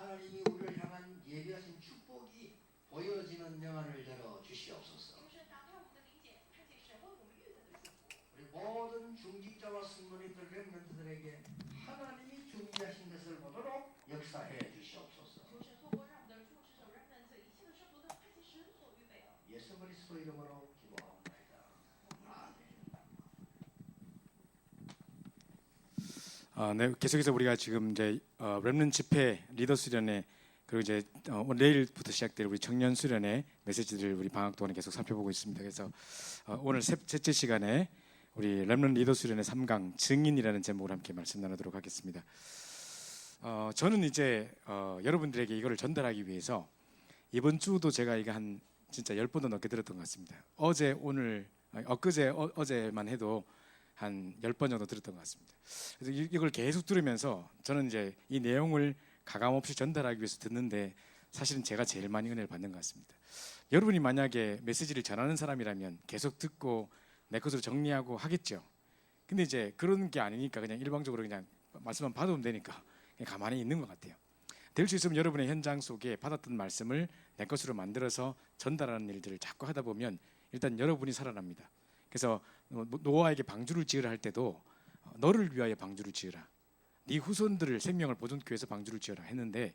하나님이 우리를 향한 예비하신 축복이 보여지는 영안을 열어 주시옵소서. 同时打开我们的理解，看见神为我们预备的祝福。 우리 모든 중직자와 승무원들 렘넌트들에게 하나님이 준비하신 것을 보도록 역사해 주시옵소서. 求神透过让我们的祝持者人们在一切的生活都看见神所预备的。 예수 그리스도 이름으로 기도하옵나이다. 아멘. 네, 계속해서 우리가 지금 이제 렘넌트 집회 리더 수련회 그리고 이제 내일부터 시작될 우리 청년 수련회 메시지들을 우리 방학 동안에 계속 살펴보고 있습니다. 그래서 오늘 셋째 시간에 우리 렘넌트 리더 수련회 3강 증인이라는 제목으로 함께 말씀 나누도록 하겠습니다. 저는 이제 여러분들에게 이거를 전달하기 위해서 이번 주도 제가 이거 한 진짜 10번도 넘게 들었던 것 같습니다. 어제 오늘 엊그제 어제만 해도 한 10번 정도 들었던 것 같습니다. 그래서 이걸 계속 들으면서 저는 이제 이 내용을 가감없이 전달하기 위해서 듣는데 사실은 제가 제일 많이 은혜를 받는 것 같습니다. 여러분이 만약에 메시지를 전하는 사람이라면 계속 듣고 내 것으로 정리하고 하겠죠. 근데 이제 그런 게 아니니까 그냥 일방적으로 그냥 말씀만 받으면 되니까 그냥 가만히 있는 것 같아요. 될 수 있으면 여러분의 현장 속에 받았던 말씀을 내 것으로 만들어서 전달하는 일들을 자꾸 하다 보면 일단 여러분이 살아납니다. 그래서 노아에게 방주를 지으라 할 때도 너를 위하여 방주를 지으라, 네 후손들을 생명을 보존하기 위해서 방주를 지어라 했는데,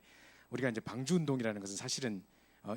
우리가 이제 방주 운동이라는 것은 사실은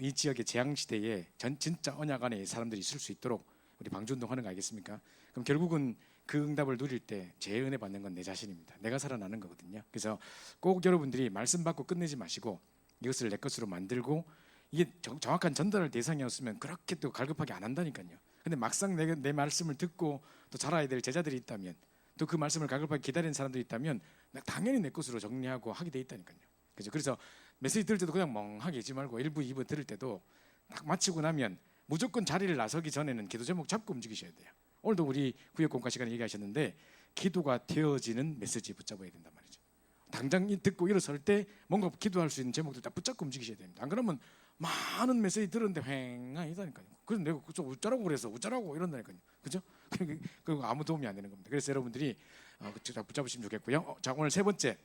이 지역의 재앙 시대에 진짜 언약 안에 사람들이 있을 수 있도록 우리 방주 운동하는 거 알겠습니까? 그럼 결국은 그 응답을 누릴 때 제일 은혜 받는 건 내 자신입니다. 내가 살아나는 거거든요. 그래서 꼭 여러분들이 말씀 받고 끝내지 마시고 이것을 내 것으로 만들고, 이게 정확한 전달할 대상이었으면 그렇게 또 갈급하게 안 한다니까요. 근데 막상 내 말씀을 듣고 또 자라야 될 제자들이 있다면, 또 그 말씀을 갈급하게 기다리는 사람들이 있다면 당연히 내 것으로 정리하고 하게 돼 있다니까요. 그죠? 그래서 메시지 들을 때도 그냥 멍하게 있지 말고 1부, 2부 들을 때도 딱 마치고 나면 무조건 자리를 나서기 전에는 기도 제목 잡고 움직이셔야 돼요. 오늘도 우리 구역 공과 시간에 얘기하셨는데 기도가 되어지는 메시지 붙잡아야 된단 말이죠. 당장 듣고 일어설 때 뭔가 기도할 수 있는 제목들 딱 붙잡고 움직이셔야 됩니다. 안 그러면 많은 메시지 들었는데 휑하니다니까요. 그래서 내가 좀 웃자라고 그래서 웃자라고 이런다니까요. 그죠? 그리고 아무 도움이 안 되는 겁니다. 그래서 여러분들이 붙잡으시면 좋겠고요. 자, 오늘 세 번째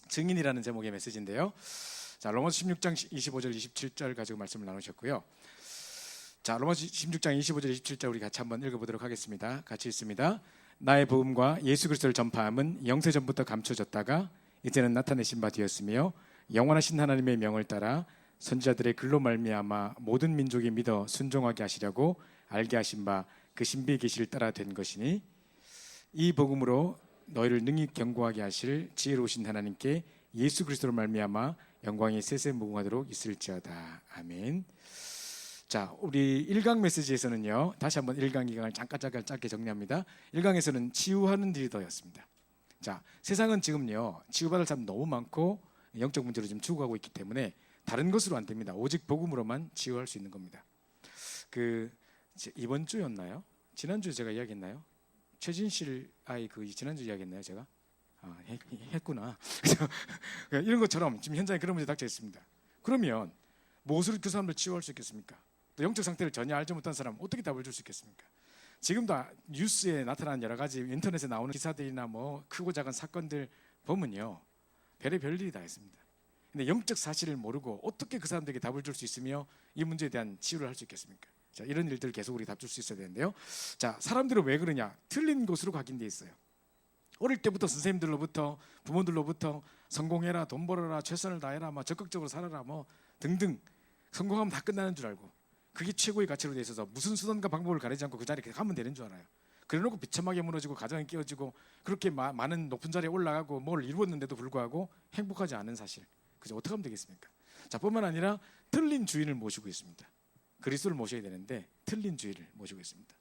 증인이라는 제목의 메시지인데요. 자, 로마서 16장 25절 27절 가지고 말씀을 나누셨고요. 자, 로마서 16장 25절 27절 우리 같이 한번 읽어보도록 하겠습니다. 같이 읽습니다. 나의 복음과 예수 그리스도를 전파함은 영세 전부터 감춰졌다가 이제는 나타내신 바 되었으며, 영원하신 하나님의 명을 따라 선지자들의 글로 말미암아 모든 민족이 믿어 순종하게 하시려고 알게 하신 바 그 신비의 계시를 따라 된 것이니, 이 복음으로 너희를 능히 견고하게 하실 지혜로우신 하나님께 예수 그리스도로 말미암아 영광이 세세무궁하도록 있을지어다. 아멘. 자, 우리 1강 메시지에서는요, 다시 한번 1강, 2강을 잠깐 짧게 정리합니다. 1강에서는 치유하는 리더였습니다. 자, 세상은 지금요 치유받을 사람 너무 많고 영적 문제로 지금 죽어가고 있기 때문에 다른 것으로 안 됩니다. 오직 복음으로만 치유할 수 있는 겁니다. 이번 주였나요? 지난주에 제가 이야기했나요? 최진실 아이 지난주 이야기했나요? 제가? 했구나. 이런 것처럼 지금 현장에 그런 문제 닥쳐 있습니다. 그러면 무엇으로 그 사람들 치유할 수 있겠습니까? 또 영적 상태를 전혀 알지 못한 사람 어떻게 답을 줄 수 있겠습니까? 지금도 뉴스에 나타난 여러 가지 인터넷에 나오는 기사들이나 뭐 크고 작은 사건들 보면요, 별의별 일이 다 있습니다. 근데 영적 사실을 모르고 어떻게 그 사람들에게 답을 줄 수 있으며 이 문제에 대한 치유를 할 수 있겠습니까? 자, 이런 일들 계속 우리 답 줄 수 있어야 되는데요. 자, 사람들은 왜 그러냐? 틀린 곳으로 각인돼 있어요. 어릴 때부터 선생님들로부터 부모들로부터 성공해라, 돈 벌어라, 최선을 다해라, 뭐 적극적으로 살아라, 뭐 등등, 성공하면 다 끝나는 줄 알고 그게 최고의 가치로 돼 있어서 무슨 수단과 방법을 가리지 않고 그 자리에 가면 되는 줄 알아요. 그래놓고 비참하게 무너지고 가정이 깨어지고 그렇게 많은 높은 자리에 올라가고 뭘 이루었는데도 불구하고 행복하지 않은 사실, 그죠? 어떻게 하면 되겠습니까? 자, 뿐만 아니라 틀린 주인을 모시고 있습니다. 그리스도를 모셔야 되는데 틀린 주인을 모시고 있습니다.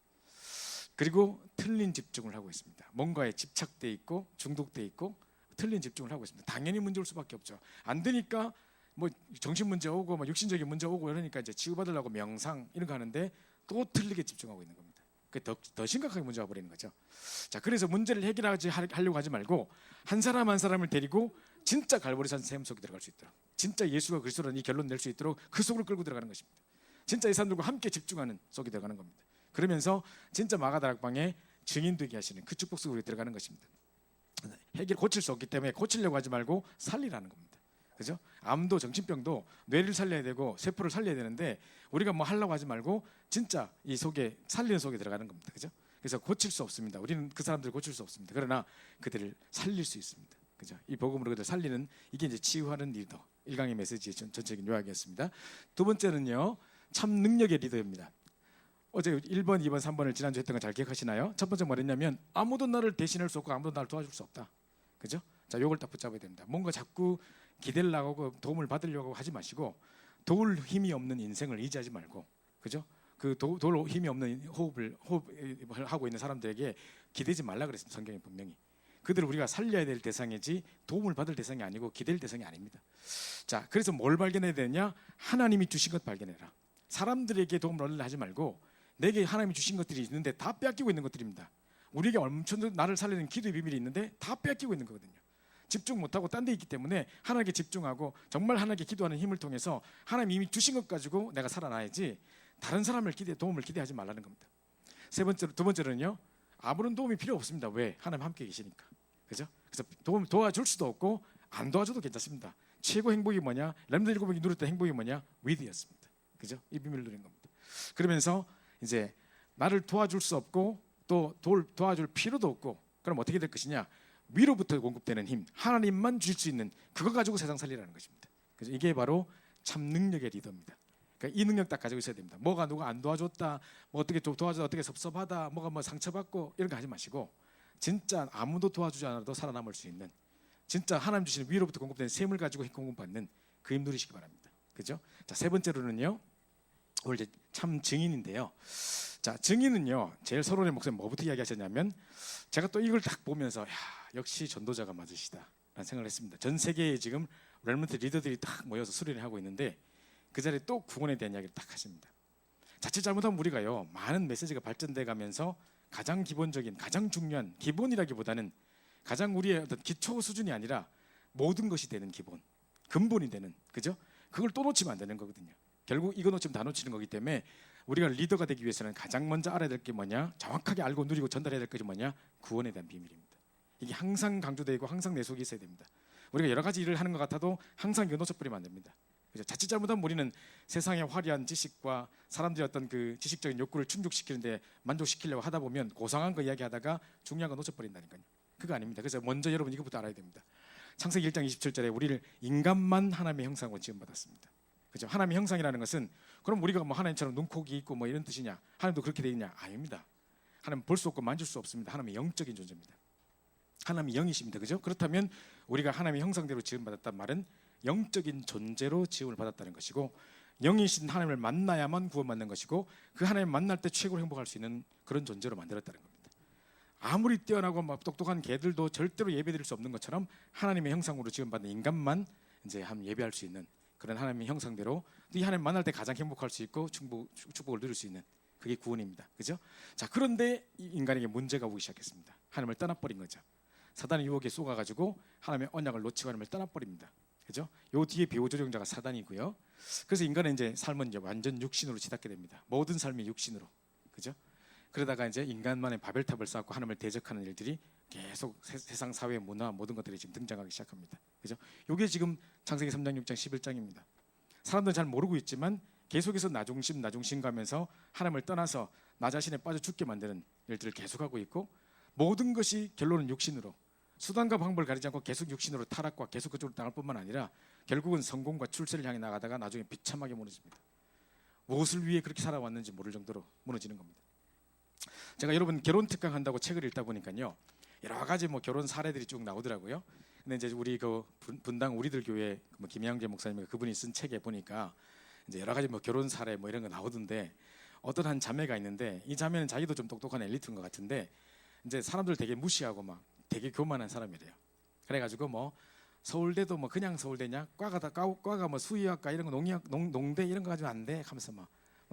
그리고 틀린 집중을 하고 있습니다. 뭔가에 집착돼 있고 중독돼 있고 틀린 집중을 하고 있습니다. 당연히 문제 올 수밖에 없죠. 안 되니까 뭐 정신 문제 오고 뭐 육신적인 문제 오고 이러니까 이제 치유받으려고 명상 이런 거 하는데 또 틀리게 집중하고 있는 겁니다. 더 심각하게 문제가 버리는 거죠. 자, 그래서 문제를 해결하려고 하지 말고 한 사람 한 사람을 데리고 진짜 갈보리 산 샘 속에 들어갈 수 있도록, 진짜 예수가 그리스도라는 이 결론 낼 수 있도록 그 속으로 끌고 들어가는 것입니다. 진짜 이 사람들과 함께 집중하는 속에 들어가는 겁니다. 그러면서 진짜 마가다락방에 증인 되게 하시는 그 축복 속으로 들어가는 것입니다. 고칠 수 없기 때문에 고치려고 하지 말고 살리라는 겁니다. 그죠? 암도 정신병도 뇌를 살려야 되고 세포를 살려야 되는데 우리가 뭐 하려고 하지 말고 진짜 이 속에 살리는 속에 들어가는 겁니다. 그죠? 그래서 고칠 수 없습니다. 우리는 그 사람들을 고칠 수 없습니다. 그러나 그들을 살릴 수 있습니다. 그죠? 이 복음으로 그들을 살리는 이게 이제 치유하는 리더. 1강의 메시지의 전체적인 요약이었습니다. 두 번째는요. 참 능력의 리더입니다. 어제 1번, 2번, 3번을 지난주에 했던 거 잘 기억하시나요? 첫 번째 뭐랬냐면 아무도 나를 대신할 수 없고 아무도 나를 도와줄 수 없다. 그죠? 자, 요걸 딱 붙잡아야 됩니다. 뭔가 자꾸 기대를 하고 도움을 받으려고 하지 마시고 도울 힘이 없는 인생을 의지하지 말고, 그죠? 그 도울 힘이 없는 호흡을 하고 있는 사람들에게 기대지 말라 그랬습니다. 성경에 분명히. 그들을 우리가 살려야 될 대상이지 도움을 받을 대상이 아니고 기댈 대상이 아닙니다. 자, 그래서 뭘 발견해야 되냐? 하나님이 주신 것 발견해라. 사람들에게 도움을 얻으려 하지 말고 내게 하나님이 주신 것들이 있는데 다 빼앗기고 있는 것들입니다. 우리에게 엄청 나를 살리는 기도의 비밀이 있는데 다 빼앗기고 있는 거거든요. 집중 못하고 딴 데 있기 때문에 하나님께 집중하고 정말 하나님께 기도하는 힘을 통해서 하나님 이미 주신 것 가지고 내가 살아나야지 다른 사람을 도움을 기대하지 말라는 겁니다. 두 번째로는요. 아무런 도움이 필요 없습니다. 왜? 하나님 함께 계시니까. 그죠? 그래서 도와줄 수도 없고 안 도와줘도 괜찮습니다. 최고 행복이 뭐냐? 렘넌트 7명이 누렸던 행복이 뭐냐? 위드였습니다. 그죠? 이 비밀을 누린 겁니다. 그러면서 이제 나를 도와줄 수 없고 또 도와줄 필요도 없고 그럼 어떻게 될 것이냐? 위로부터 공급되는 힘, 하나님만 주실 수 있는 그거 가지고 세상 살리라는 것입니다. 그래서 이게 바로 참 능력의 리더입니다. 그러니까 이 능력 딱 가지고 있어야 됩니다. 뭐가 누가 안 도와줬다, 뭐 어떻게 좀 도와줘다 어떻게 섭섭하다, 뭐가 뭐 상처받고 이런 거 하지 마시고 진짜 아무도 도와주지 않아도 살아남을 수 있는 진짜 하나님 주시는 위로부터 공급되는 셈을 가지고 공급받는 그 힘 누리시기 바랍니다. 그죠? 자, 세 번째로는요. 오늘 이제 참 증인인데요. 자, 증인은요. 제일 서론의 목사님 뭐부터 이야기하셨냐면 제가 또 이걸 딱 보면서 야, 역시 전도자가 맞으시다라는 생각을 했습니다. 전 세계에 지금 렘넌트 리더들이 딱 모여서 수련을 하고 있는데 그 자리에 또 구원에 대한 이야기를 딱 하십니다. 자칫 잘못하면 우리가요. 많은 메시지가 발전돼 가면서 가장 기본적인 가장 중요한 기본이라기보다는 가장 우리의 어떤 기초 수준이 아니라 모든 것이 되는 기본 근본이 되는 그죠? 그걸 또 놓치면 안 되는 거거든요. 결국 이거 놓치면 다 놓치는 거기 때문에 우리가 리더가 되기 위해서는 가장 먼저 알아야 될 게 뭐냐? 정확하게 알고 누리고 전달해야 될 것이 뭐냐? 구원에 대한 비밀입니다. 이게 항상 강조되고 항상 내 속에 있어야 됩니다. 우리가 여러 가지 일을 하는 것 같아도 항상 이거 놓쳐버리면 안 됩니다. 그죠? 자칫 잘못하면 우리는 세상의 화려한 지식과 사람들의 어떤 그 지식적인 욕구를 충족시키는데 만족시키려고 하다 보면 고상한 거 이야기하다가 중요한 거 놓쳐버린다니까요. 그거 아닙니다. 그래서 먼저 여러분 이거부터 알아야 됩니다. 창세기 1장 27절에 우리를 인간만 하나님의 형상으로 지음받았습니다. 그죠? 하나님의 형상이라는 것은 그럼 우리가 뭐 하나님처럼 눈, 코, 귀 있고 뭐 이런 뜻이냐? 하나님도 그렇게 되어 있냐? 아닙니다. 하나님 볼 수 없고 만질 수 없습니다. 하나님의 영적인 존재입니다. 하나님이 영이십니다. 그죠? 그렇다면 우리가 하나님의 형상대로 지음받았단 말은 영적인 존재로 지음을 받았다는 것이고 영이신 하나님을 만나야만 구원받는 것이고 그 하나님을 만날 때 최고로 행복할 수 있는 그런 존재로 만들었다는 겁니다. 아무리 뛰어나고 막 똑똑한 개들도 절대로 예배드릴 수 없는 것처럼 하나님의 형상으로 지음받은 인간만 이제 한 예배할 수 있는 그런 하나님의 형상대로 이 하나님 만날 때 가장 행복할 수 있고 축복을 누릴 수 있는 그게 구원입니다. 그죠? 자, 그런데 이 인간에게 문제가 오기 시작했습니다. 하나님을 떠나버린 거죠. 사단의 유혹에 쏘가가지고 하나님의 언약을 놓치고 하나님을 떠나버립니다. 그죠? 요 뒤에 배후조종자가 사단이고요. 그래서 인간은 이제 삶은 이제 완전 육신으로 치닫게 됩니다. 모든 삶이 육신으로. 그죠? 그러다가 이제 인간만의 바벨탑을 쌓고 하나님을 대적하는 일들이 계속 세상 사회 문화 모든 것들이 지금 등장하기 시작합니다. 그죠? 요게 지금 창세기 3장 6장 11장입니다. 사람들은 잘 모르고 있지만 계속해서 나중심 가면서 하나님을 떠나서 나 자신에 빠져 죽게 만드는 일들을 계속하고 있고 모든 것이 결론은 육신으로 수단과 방법을 가리지 않고 계속 육신으로 타락과 계속 그쪽으로 나갈 뿐만 아니라 결국은 성공과 출세를 향해 나가다가 나중에 비참하게 무너집니다. 무엇을 위해 그렇게 살아왔는지 모를 정도로 무너지는 겁니다. 제가 여러분 결혼 특강 한다고 책을 읽다 보니까요 여러 가지 뭐 결혼 사례들이 쭉 나오더라고요. 근데 이제 우리 그 분당 우리들 교회 뭐 김양재 목사님 그분이 쓴 책에 보니까 이제 여러 가지 뭐 결혼 사례 뭐 이런 거 나오던데 어떤 한 자매가 있는데 이 자매는 자기도 좀 똑똑한 엘리트인 것 같은데 이제 사람들 되게 무시하고 막 되게 교만한 사람이래요. 그래가지고 뭐 서울대도 뭐 그냥 서울대냐 과가 뭐 수의학과 이런 거 농대 이런 거 가지고 안 돼 하면서 막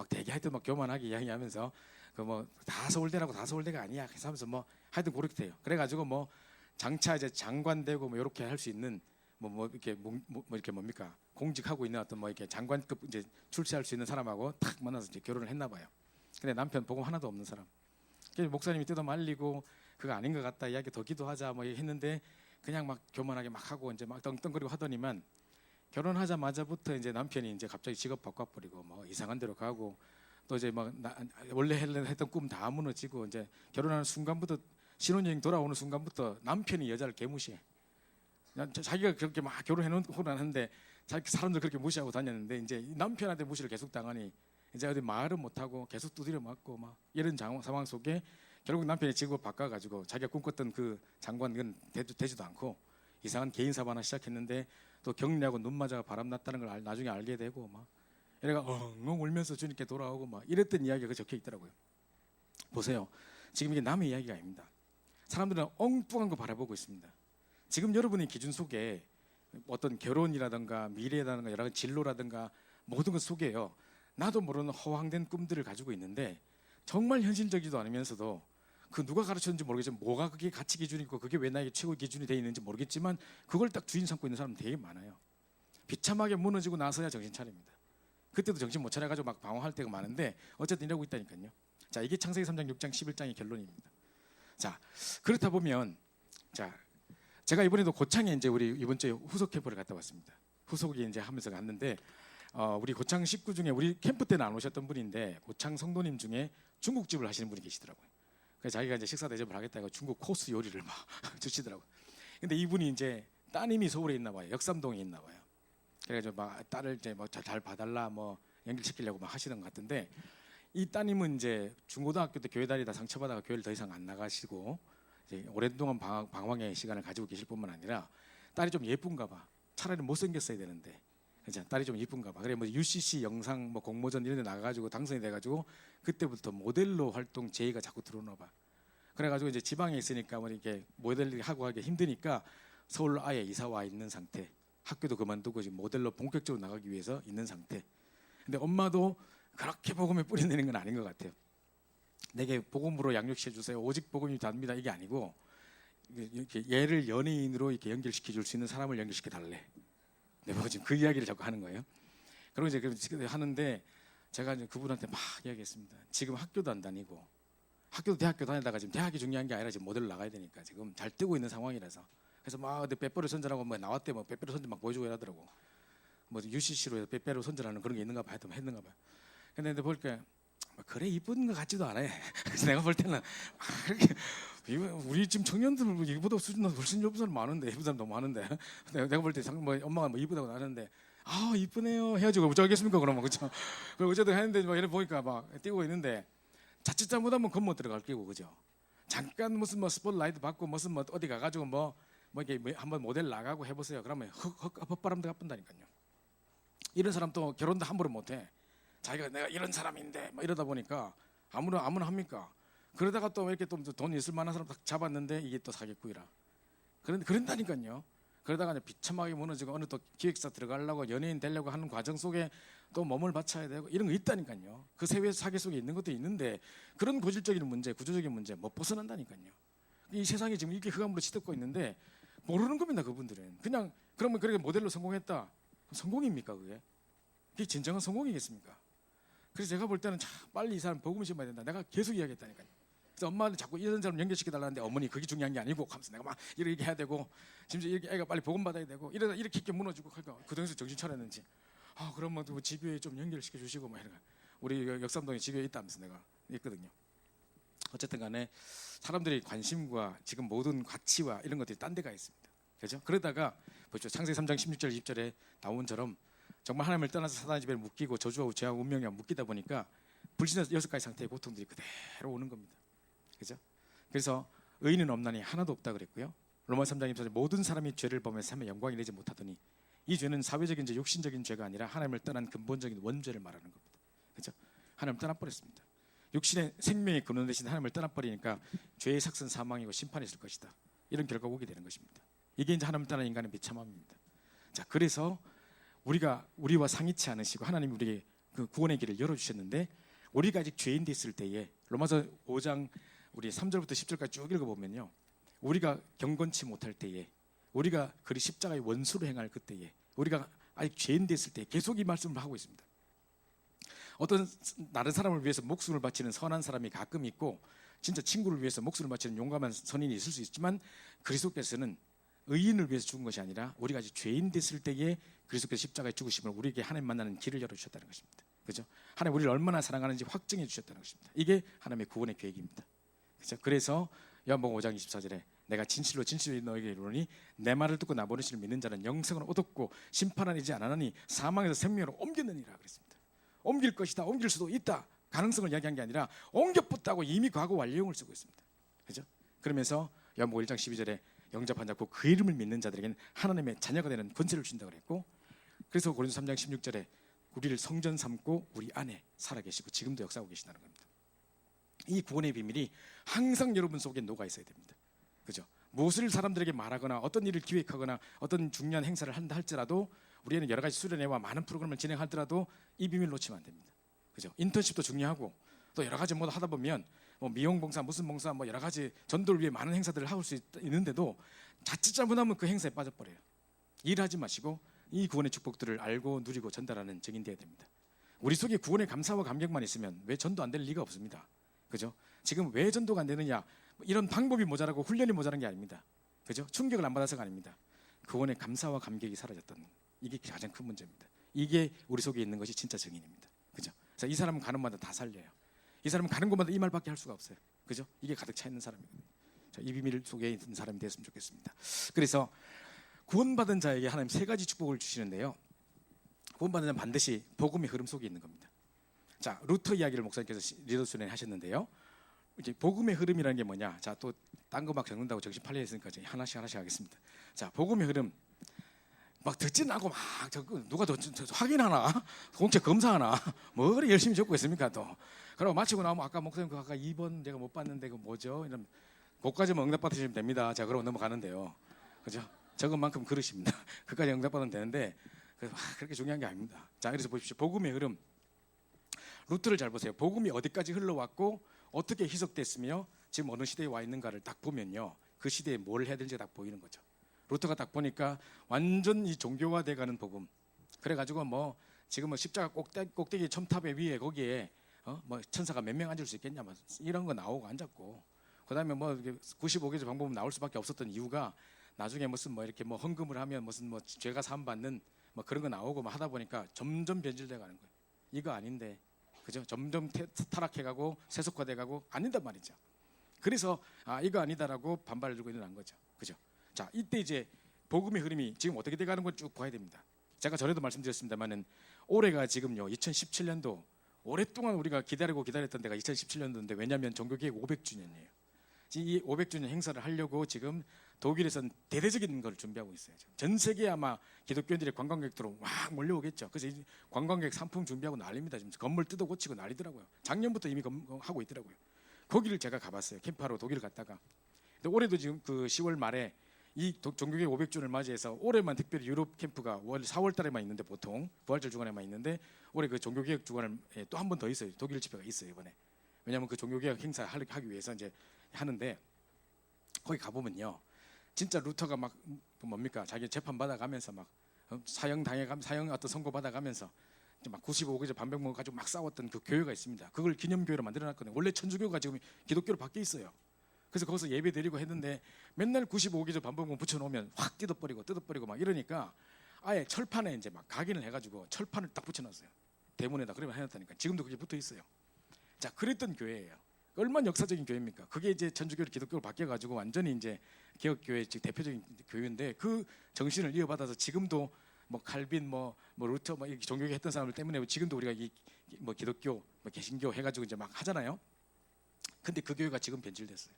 되게 하여튼 막 교만하게 이야기하면서 그 뭐 다 서울대라고 다 서울대가 아니야 하면서 뭐 하여튼 그렇게 돼요. 그래가지고 뭐 장차 이제 장관 되고 뭐 이렇게 할 수 있는 뭐 이렇게 뭐 이렇게 뭡니까 공직하고 있는 어떤 뭐 이렇게 장관급 이제 출세할 수 있는 사람하고 탁 만나서 이제 결혼을 했나 봐요. 근데 남편 복음 하나도 없는 사람. 그래서 목사님이 뜯어 말리고 그거 아닌 것 같다 이야기 더 기도하자 뭐 했는데 그냥 막 교만하게 막 하고 이제 막 떵떵거리고 하더니만 결혼하자마자부터 이제 남편이 이제 갑자기 직업 바꿔버리고 뭐 이상한 데로 가고 또 이제 막 원래 했던 꿈 다 무너지고 이제 결혼하는 순간부터 신혼여행 돌아오는 순간부터 남편이 여자를 개무시해. 자기가 그렇게 막 결혼해놓고 나는데 자기 사람들 그렇게 무시하고 다녔는데 이제 남편한테 무시를 계속 당하니 이제 어디 말은 못하고 계속 두드려 맞고 막 이런 상황 속에 결국 남편이 직업을 바꿔가지고 자기가 꿈꿨던 그 장관은 되지도 않고 이상한 개인 사업 하나 시작했는데 또 격리하고 눈 맞아가 바람났다는 걸 나중에 알게 되고 막 얘가 엉엉 울면서 주님께 돌아오고 막 이랬던 이야기가 적혀 있더라고요. 보세요. 지금 이게 남의 이야기가 아닙니다. 사람들은 엉뚱한 거 바라보고 있습니다. 지금 여러분의 기준 속에 어떤 결혼이라든가 미래라든가 여러 가지 진로라든가 모든 것 속에요. 나도 모르는 허황된 꿈들을 가지고 있는데 정말 현실적이지도 않으면서도 그 누가 가르쳤는지 모르겠지만 뭐가 그게 가치 기준이고 그게 왜 나에게 최고 기준이 되어 있는지 모르겠지만 그걸 딱 주인 삼고 있는 사람 되게 많아요. 비참하게 무너지고 나서야 정신 차립니다. 그때도 정신 못 차려가지고 막 방황할 때가 많은데 어쨌든 이러고 있다니까요. 자, 이게 창세기 3장, 6장, 11장의 결론입니다. 자, 그렇다 보면 자, 제가 이번에도 고창에 이제 우리 이번 주에 후속 캠프를 갔다 왔습니다. 후속이 이제 하면서 갔는데 우리 고창 식구 중에 우리 캠프 때는 안 오셨던 분인데 고창 성도님 중에 중국집을 하시는 분이 계시더라고요. 그래서 자기가 이제 식사 대접을 하겠다고 중국 코스 요리를 막 주시더라고요. 근데 이분이 이제 따님이 서울에 있나 봐요. 역삼동에 있나 봐요. 그래가지고 막 딸을 이제 뭐 잘 봐달라 뭐 연결시키려고 막 하시는 것 같은데 이 따님은 이제 중고등학교 때 교회 다니다 상처받아가 교회를 더 이상 안 나가시고 이제 오랫동안 방황의 시간을 가지고 계실 뿐만 아니라 딸이 좀 예쁜가 봐. 차라리 못생겼어야 되는데 그죠? 딸이 좀 예쁜가 봐. 그래 뭐 UCC 영상 뭐 공모전 이런 데 나가가지고 당선이 돼가지고 그때부터 모델로 활동 제의가 자꾸 들어오나 봐. 그래가지고 이제 지방에 있으니까 뭐 이렇게 모델 하고 하기 힘드니까 서울로 아예 이사 와 있는 상태. 학교도 그만두고 지금 모델로 본격적으로 나가기 위해서 있는 상태. 근데 엄마도 그렇게 복음에 뿌리내는 건 아닌 것 같아요. 내게 복음으로 양육시켜 주세요. 오직 복음이 답니다. 이게 아니고 이렇게 얘를 연예인으로 이렇게 연결시켜 줄 수 있는 사람을 연결시켜 달래. 내가 지금 그 이야기를 자꾸 하는 거예요. 그리고 이제 하는데 제가 이제 그분한테 막 이야기했습니다. 지금 학교도 안 다니고 학교도 대학교 다니다가 지금 대학이 중요한 게 아니라 지금 모델로 나가야 되니까 지금 잘 뜨고 있는 상황이라서 그래서 막 빼빼로 선전하고 뭐 나왔대 뭐 빼빼로 선전 막 보여주고 이러더라고. 뭐 UCC로 해서 빼빼로 선전하는 그런 게 있는가 봐요. 했는가 봐요. 근데 보니까 그래 이쁜 것 같지도 않아요. 그래서 내가 볼 때는 그렇게 우리 지금 청년들 이보다 수준 훨씬 높은 사람 많은데 이쁜 사람 너무 많은데 내가 볼 때 뭐 엄마가 뭐 이쁘다고 하는데 아 이쁘네요 헤어지고 어쩌겠습니까 그러면 그죠? 그리고 어쨌든 했는데 막 이래 보니까 막 뛰고 있는데 자칫 잘못하면 겁 못 들어갈 끼고 그죠? 잠깐 무슨 뭐 스포트라이트 받고 무슨 뭐 어디 가가지고 뭐 이렇게 한번 모델 나가고 해보세요. 그러면 헛바람도 가뿐다니까요. 이런 사람 또 결혼도 함부로 못해. 자기가 내가 이런 사람인데 막 이러다 보니까 아무나 합니까? 그러다가 또 이렇게 또 돈 있을 만한 사람 딱 잡았는데 이게 또 사기꾼이라. 그런다니까요. 그러다가 이제 비참하게 무너지고 어느 또 기획사 들어가려고 연예인 되려고 하는 과정 속에 또 몸을 바쳐야 되고 이런 거 있다니까요. 그 세계 사기 속에 있는 것도 있는데 그런 고질적인 문제, 구조적인 문제 못 벗어난다니까요. 이 세상이 지금 이렇게 흑암으로 치닫고 있는데 모르는 겁니다. 그분들은 그냥 그러면 그렇게 모델로 성공했다. 성공입니까 그게? 그게 진정한 성공이겠습니까? 그래서 제가 볼 때는 참 빨리 이 사람 복음을 심어야 된다. 내가 계속 이야기했다니까요. 그래서 엄마한테 자꾸 이런 사람 연결시켜 달라는데 어머니 그게 중요한 게 아니고 하면서 내가 막 이렇게 해야 되고 심지어 이렇게 애가 빨리 복음 받아야 되고 이러다 이렇게 무너지고 그러니까 그 당시에 정신 차렸는지 그러면 또 집에 좀 연결시켜 주시고 막 이런 거. 우리 역삼동에 집에 있다면서 내가 있거든요. 어쨌든 간에 사람들의 관심과 지금 모든 가치와 이런 것들이 딴 데가 있습니다. 그렇죠? 그러다가 보죠. 창세기 3장 16절 20절에 나온처럼 정말 하나님을 떠나서 사단의 지배를 묶이고 저주하고 죄하고 운명에 묶이다 보니까 불신의 6가지 상태의 고통들이 그대로 오는 겁니다. 그죠? 그래서 의인은 없나니 하나도 없다 그랬고요. 로마서 3장 24절 모든 사람이 죄를 범해서 하면 영광이 되지 못하더니 이 죄는 사회적인 죄, 육신적인 죄가 아니라 하나님을 떠난 근본적인 원죄를 말하는 겁니다. 그죠? 하나님을 떠나버렸습니다. 육신의 생명의 근원 대신 하나님을 떠나버리니까 죄의 삭은 사망이고 심판이 있을 것이다. 이런 결과가 오게 되는 것입니다. 이게 이제 하나님을 떠난 인간의 비참함입니다. 자, 그래서 우리와 상의치 않으시고 하나님이 우리에게 그 구원의 길을 열어주셨는데 우리가 아직 죄인 됐을 때에 로마서 5장 우리 3절부터 10절까지 쭉 읽어보면요. 우리가 경건치 못할 때에 우리가 그리 십자가의 원수로 행할 그때에 우리가 아직 죄인 됐을 때 계속 이 말씀을 하고 있습니다. 어떤 다른 사람을 위해서 목숨을 바치는 선한 사람이 가끔 있고 진짜 친구를 위해서 목숨을 바치는 용감한 선인이 있을 수 있지만 그리스도께서는 의인을 위해서 죽은 것이 아니라 우리가 아직 죄인 됐을 때에 그리스도께서 십자가에 죽으심을 우리에게 하나님 만나는 길을 열어주셨다는 것입니다. 그죠? 하나님 우리를 얼마나 사랑하는지 확증해 주셨다는 것입니다. 이게 하나님의 구원의 계획입니다. 그죠? 그래서 요한복음 5장 24절에 내가 진실로 진실로 너에게 이르노니 내 말을 듣고 나보내시를 믿는 자는 영생을 얻었고 심판하지 않으니 사망에서 생명으로 옮겼느니라 그랬습니다. 옮길 것이다, 옮길 수도 있다, 가능성을 이야기한 게 아니라 옮겼다고 이미 과거 완료형을 쓰고 있습니다. 그죠? 그러면서 요한복음 1장 12절에 영접한 자 그 이름을 믿는 자들에게는 하나님의 자녀가 되는 권세를 준다고 그랬고, 그래서 고린도 3장 16절에 우리를 성전 삼고 우리 안에 살아계시고 지금도 역사하고 계시다는 겁니다. 이 구원의 비밀이 항상 여러분 속에 녹아 있어야 됩니다. 그죠? 무엇을 사람들에게 말하거나 어떤 일을 기획하거나 어떤 중요한 행사를 한다 할지라도 우리는 여러 가지 수련회와 많은 프로그램을 진행하더라도 이 비밀 놓치면 안 됩니다. 그죠? 인턴십도 중요하고 또 여러 가지 뭐 하다 보면 뭐 미용 봉사 무슨 봉사 뭐 여러 가지 전도를 위해 많은 행사들을 하고 수 있는데도 자칫 잘못하면 그 행사에 빠져버려요. 일하지 마시고 이 구원의 축복들을 알고 누리고 전달하는 증인 되어야 됩니다. 우리 속에 구원의 감사와 감격만 있으면 왜 전도 안 될 리가 없습니다. 그죠? 지금 왜 전도가 안 되느냐, 이런 방법이 모자라고 훈련이 모자란 게 아닙니다. 그죠? 충격을 안 받아서가 아닙니다. 구원의 감사와 감격이 사라졌던, 이게 가장 큰 문제입니다. 이게 우리 속에 있는 것이 진짜 증인입니다. 그죠? 그래서 이 사람은 가는 곳마다 다 살려요. 이 사람은 가는 곳마다 이 말밖에 할 수가 없어요. 그죠? 이게 가득 차 있는 사람이거든요. 이 비밀 속에 있는 사람이 되었으면 좋겠습니다. 그래서 구원받은 자에게 하나님 세 가지 축복을 주시는데요. 구원받은 자는 반드시 복음의 흐름 속에 있는 겁니다. 자, 루터 이야기를 목사님께서 리더스에 하셨는데요. 이제 복음의 흐름이라는 게 뭐냐? 자, 또 딴 거 막 적는다고 정신 팔려 있으니까 하나씩 하겠습니다. 자, 복음의 흐름. 막 듣지는 않고 막 누가 더 확인하나? 공채 검사하나? 뭐 그래 열심히 적고 있습니까 또? 그리고 마치고 나면 아까 목사님 그 아까 2번 내가 못 봤는데 그 뭐죠? 이런 그까지만 응답받으시면 됩니다. 자, 그러고 넘어가는데요. 그죠? 적은 만큼 그러십니다. 그까지 응답받으면 되는데 그렇게 중요한 게 아닙니다. 자, 그래서 보십시오. 복음의 흐름. 루트를 잘 보세요. 복음이 어디까지 흘러왔고 어떻게 희석됐으며 지금 어느 시대에 와 있는가를 딱 보면요, 그 시대에 뭘 해야 될지 딱 보이는 거죠. 루터가 딱 보니까 완전 이 종교화돼가는 복음. 그래가지고 뭐 지금 뭐 십자가 꼭대기 첨탑에 위에 거기에 뭐 천사가 몇 명 앉을 수 있겠냐, 뭐 이런 거 나오고 앉았고, 그다음에 뭐 95개조 방법은 나올 수밖에 없었던 이유가 나중에 무슨 뭐 이렇게 뭐 헌금을 하면 무슨 뭐 죄가 사함 받는 뭐 그런 거 나오고 뭐 하다 보니까 점점 변질돼가는 거예요. 이거 아닌데, 그죠? 점점 타락해가고 세속화돼가고 아닌단 말이죠. 그래서 이거 아니다라고 반발을 들고 일어난 거죠. 그죠? 자, 이때 이제 복음의 흐름이 지금 어떻게 돼가는 걸 쭉 봐야 됩니다. 제가 전에도 말씀드렸습니다만은 올해가 지금요 2017년도, 오랫동안 우리가 기다렸던 데가 2017년도인데, 왜냐하면 종교개혁 500주년이에요. 이 500주년 행사를 하려고 지금 독일에서는 대대적인 걸 준비하고 있어요. 전 세계 아마 기독교인들의 관광객들로 막 몰려오겠죠. 그래서 이 관광객 상품 준비하고 난립니다. 지금 건물 뜯어 고치고 난리더라고요. 작년부터 이미 하고 있더라고요. 거기를 제가 가봤어요. 캠프하러 독일을 갔다가. 근데 올해도 지금 그 10월 말에 이 종교개혁 500주년을 맞이해서 올해만 특별히 유럽 캠프가 4월 달에만 있는데, 보통 부활절 주간에만 있는데 올해 그 종교개혁 주간을 또 한 번 더 있어요. 독일 집회가 있어요 이번에. 왜냐하면 그 종교개혁 행사 하기 위해서 이제 하는데, 거기 가보면요 진짜 루터가 막 뭡니까 자기 재판 받아가면서 막 사형 당해가면서 사형 어떤 선고 받아가면서 막 95개조 반백문 가지고 막 싸웠던 그 교회가 있습니다. 그걸 기념교회로 만들어놨거든요. 원래 천주교가 지금 기독교로 바뀌어 있어요. 그래서 거기서 예배 드리고 했는데 맨날 95개조 반복문 붙여놓으면 확 뜯어버리고 막 이러니까 아예 철판에 이제 막 각인을 해가지고 철판을 딱 붙여놨어요. 대문에다. 그러면 해놨다니까. 지금도 그게 붙어 있어요. 자, 그랬던 교회예요. 얼마나 역사적인 교회입니까? 그게 이제 천주교로 기독교로 바뀌어가지고 완전히 이제 개혁교회 즉 대표적인 교회인데, 그 정신을 이어받아서 지금도 뭐 칼빈 뭐 루터 뭐 이렇게 종교개 했던 사람들 때문에 지금도 우리가 이 뭐 기독교 뭐 개신교 해가지고 이제 막 하잖아요. 근데 그 교회가 지금 변질됐어요.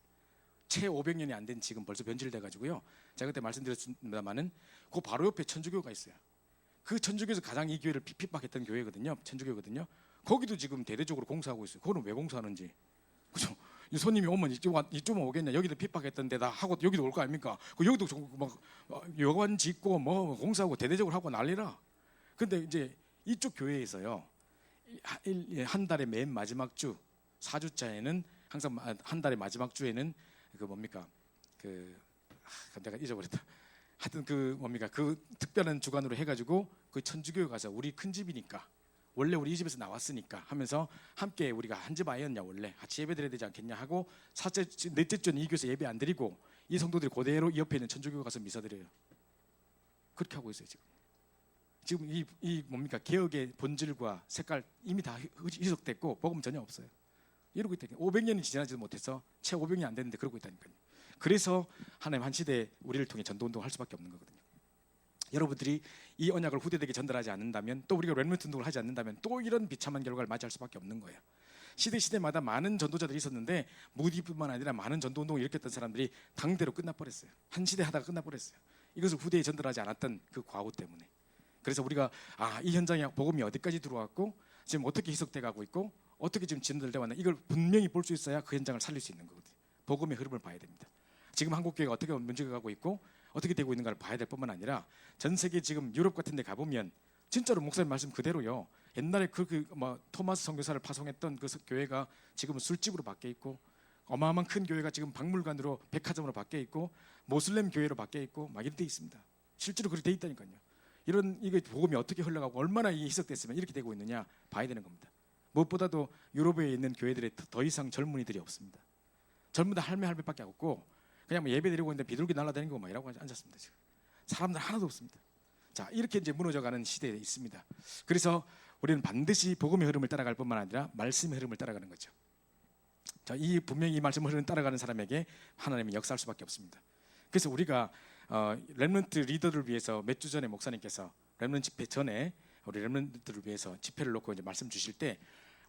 채 500년이 안 된 지금 벌써 변질돼가지고요. 제가 그때 말씀드렸습니다만은 그 바로 옆에 천주교가 있어요. 그 천주교에서 가장 이 교회를 핍박했던 교회거든요. 천주교거든요. 거기도 지금 대대적으로 공사하고 있어요. 그거는 왜 공사하는지. 그죠? 이 손님이 오면 이쪽은 오겠냐? 여기도 핍박했던 데다 하고 여기도 올 거 아닙니까? 여기도 막 여관 짓고 뭐 공사하고 대대적으로 하고 난리라. 근데 이제 이쪽 교회에서요, 한 달의 맨 마지막 주 4주차에는 항상 한 달의 마지막 주에는 그 뭡니까 내가 잊어버렸다. 하여튼 그 뭡니까 그 특별한 주간으로 해가지고 그 천주교에 가서 우리 큰 집이니까 원래 우리 이 집에서 나왔으니까 하면서 함께 우리가 한 집 아이였냐 원래 같이 예배 드려야 되지 않겠냐 하고 넷째 주는 이 교회에서 예배 안 드리고 이 성도들이 그대로 이 옆에 있는 천주교 가서 미사 드려요. 그렇게 하고 있어요 지금. 지금 이 뭡니까 개혁의 본질과 색깔 이미 다 희석됐고 복음 전혀 없어요. 이러고 있다니까. 500년이 지나지도 못해서 채 500년이 안 됐는데 그러고 있다니까요. 그래서 하나님 한 시대 우리를 통해 전도운동을 할 수밖에 없는 거거든요. 여러분들이 이 언약을 후대에게 전달하지 않는다면 또 우리가 렘넌트 운동을 하지 않는다면 또 이런 비참한 결과를 맞이할 수밖에 없는 거예요. 시대마다 많은 전도자들이 있었는데 무디뿐만 아니라 많은 전도운동을 일으켰던 사람들이 당대로 끝나버렸어요. 한 시대 하다가 끝나버렸어요. 이것을 후대에 전달하지 않았던 그 과오 때문에. 그래서 우리가 이 현장에 복음이 어디까지 들어왔고 지금 어떻게 희석돼 가고 있고 어떻게 지금 진행되어 왔나 이걸 분명히 볼 수 있어야 그 현장을 살릴 수 있는 거거든요. 복음의 흐름을 봐야 됩니다. 지금 한국교회가 어떻게 문제가 가고 있고 어떻게 되고 있는가를 봐야 될 뿐만 아니라 전 세계 지금 유럽 같은 데 가보면 진짜로 목사님 말씀 그대로요. 옛날에 토마스 선교사를 파송했던 그 교회가 지금은 술집으로 바뀌어 있고 어마어마한 큰 교회가 지금 박물관으로 백화점으로 바뀌어 있고 모슬렘 교회로 바뀌어 있고 막 이렇게 돼 있습니다. 실제로 그렇게 돼 있다니까요. 이게 복음이 어떻게 흘러가고 얼마나 희석됐으면 이렇게 되고 있느냐 봐야 되는 겁니다. 무엇보다도 유럽에 있는 교회들에 더 이상 젊은이들이 없습니다. 젊은 다 할매밖에 없고 그냥 예배 드리고 있는데 비둘기 날아다니고 막 이러고 앉았습니다. 지금 사람들 하나도 없습니다. 자, 이렇게 이제 무너져가는 시대에 있습니다. 그래서 우리는 반드시 복음의 흐름을 따라갈 뿐만 아니라 말씀의 흐름을 따라가는 거죠. 자, 분명히 이 말씀의 흐름을 따라가는 사람에게 하나님이 역사할 수밖에 없습니다. 그래서 우리가 렘넌트 리더를 위해서 몇 주 전에 목사님께서 렘넌트 집회 전에 우리 렘넌트들을 위해서 집회를 놓고 이제 말씀 주실 때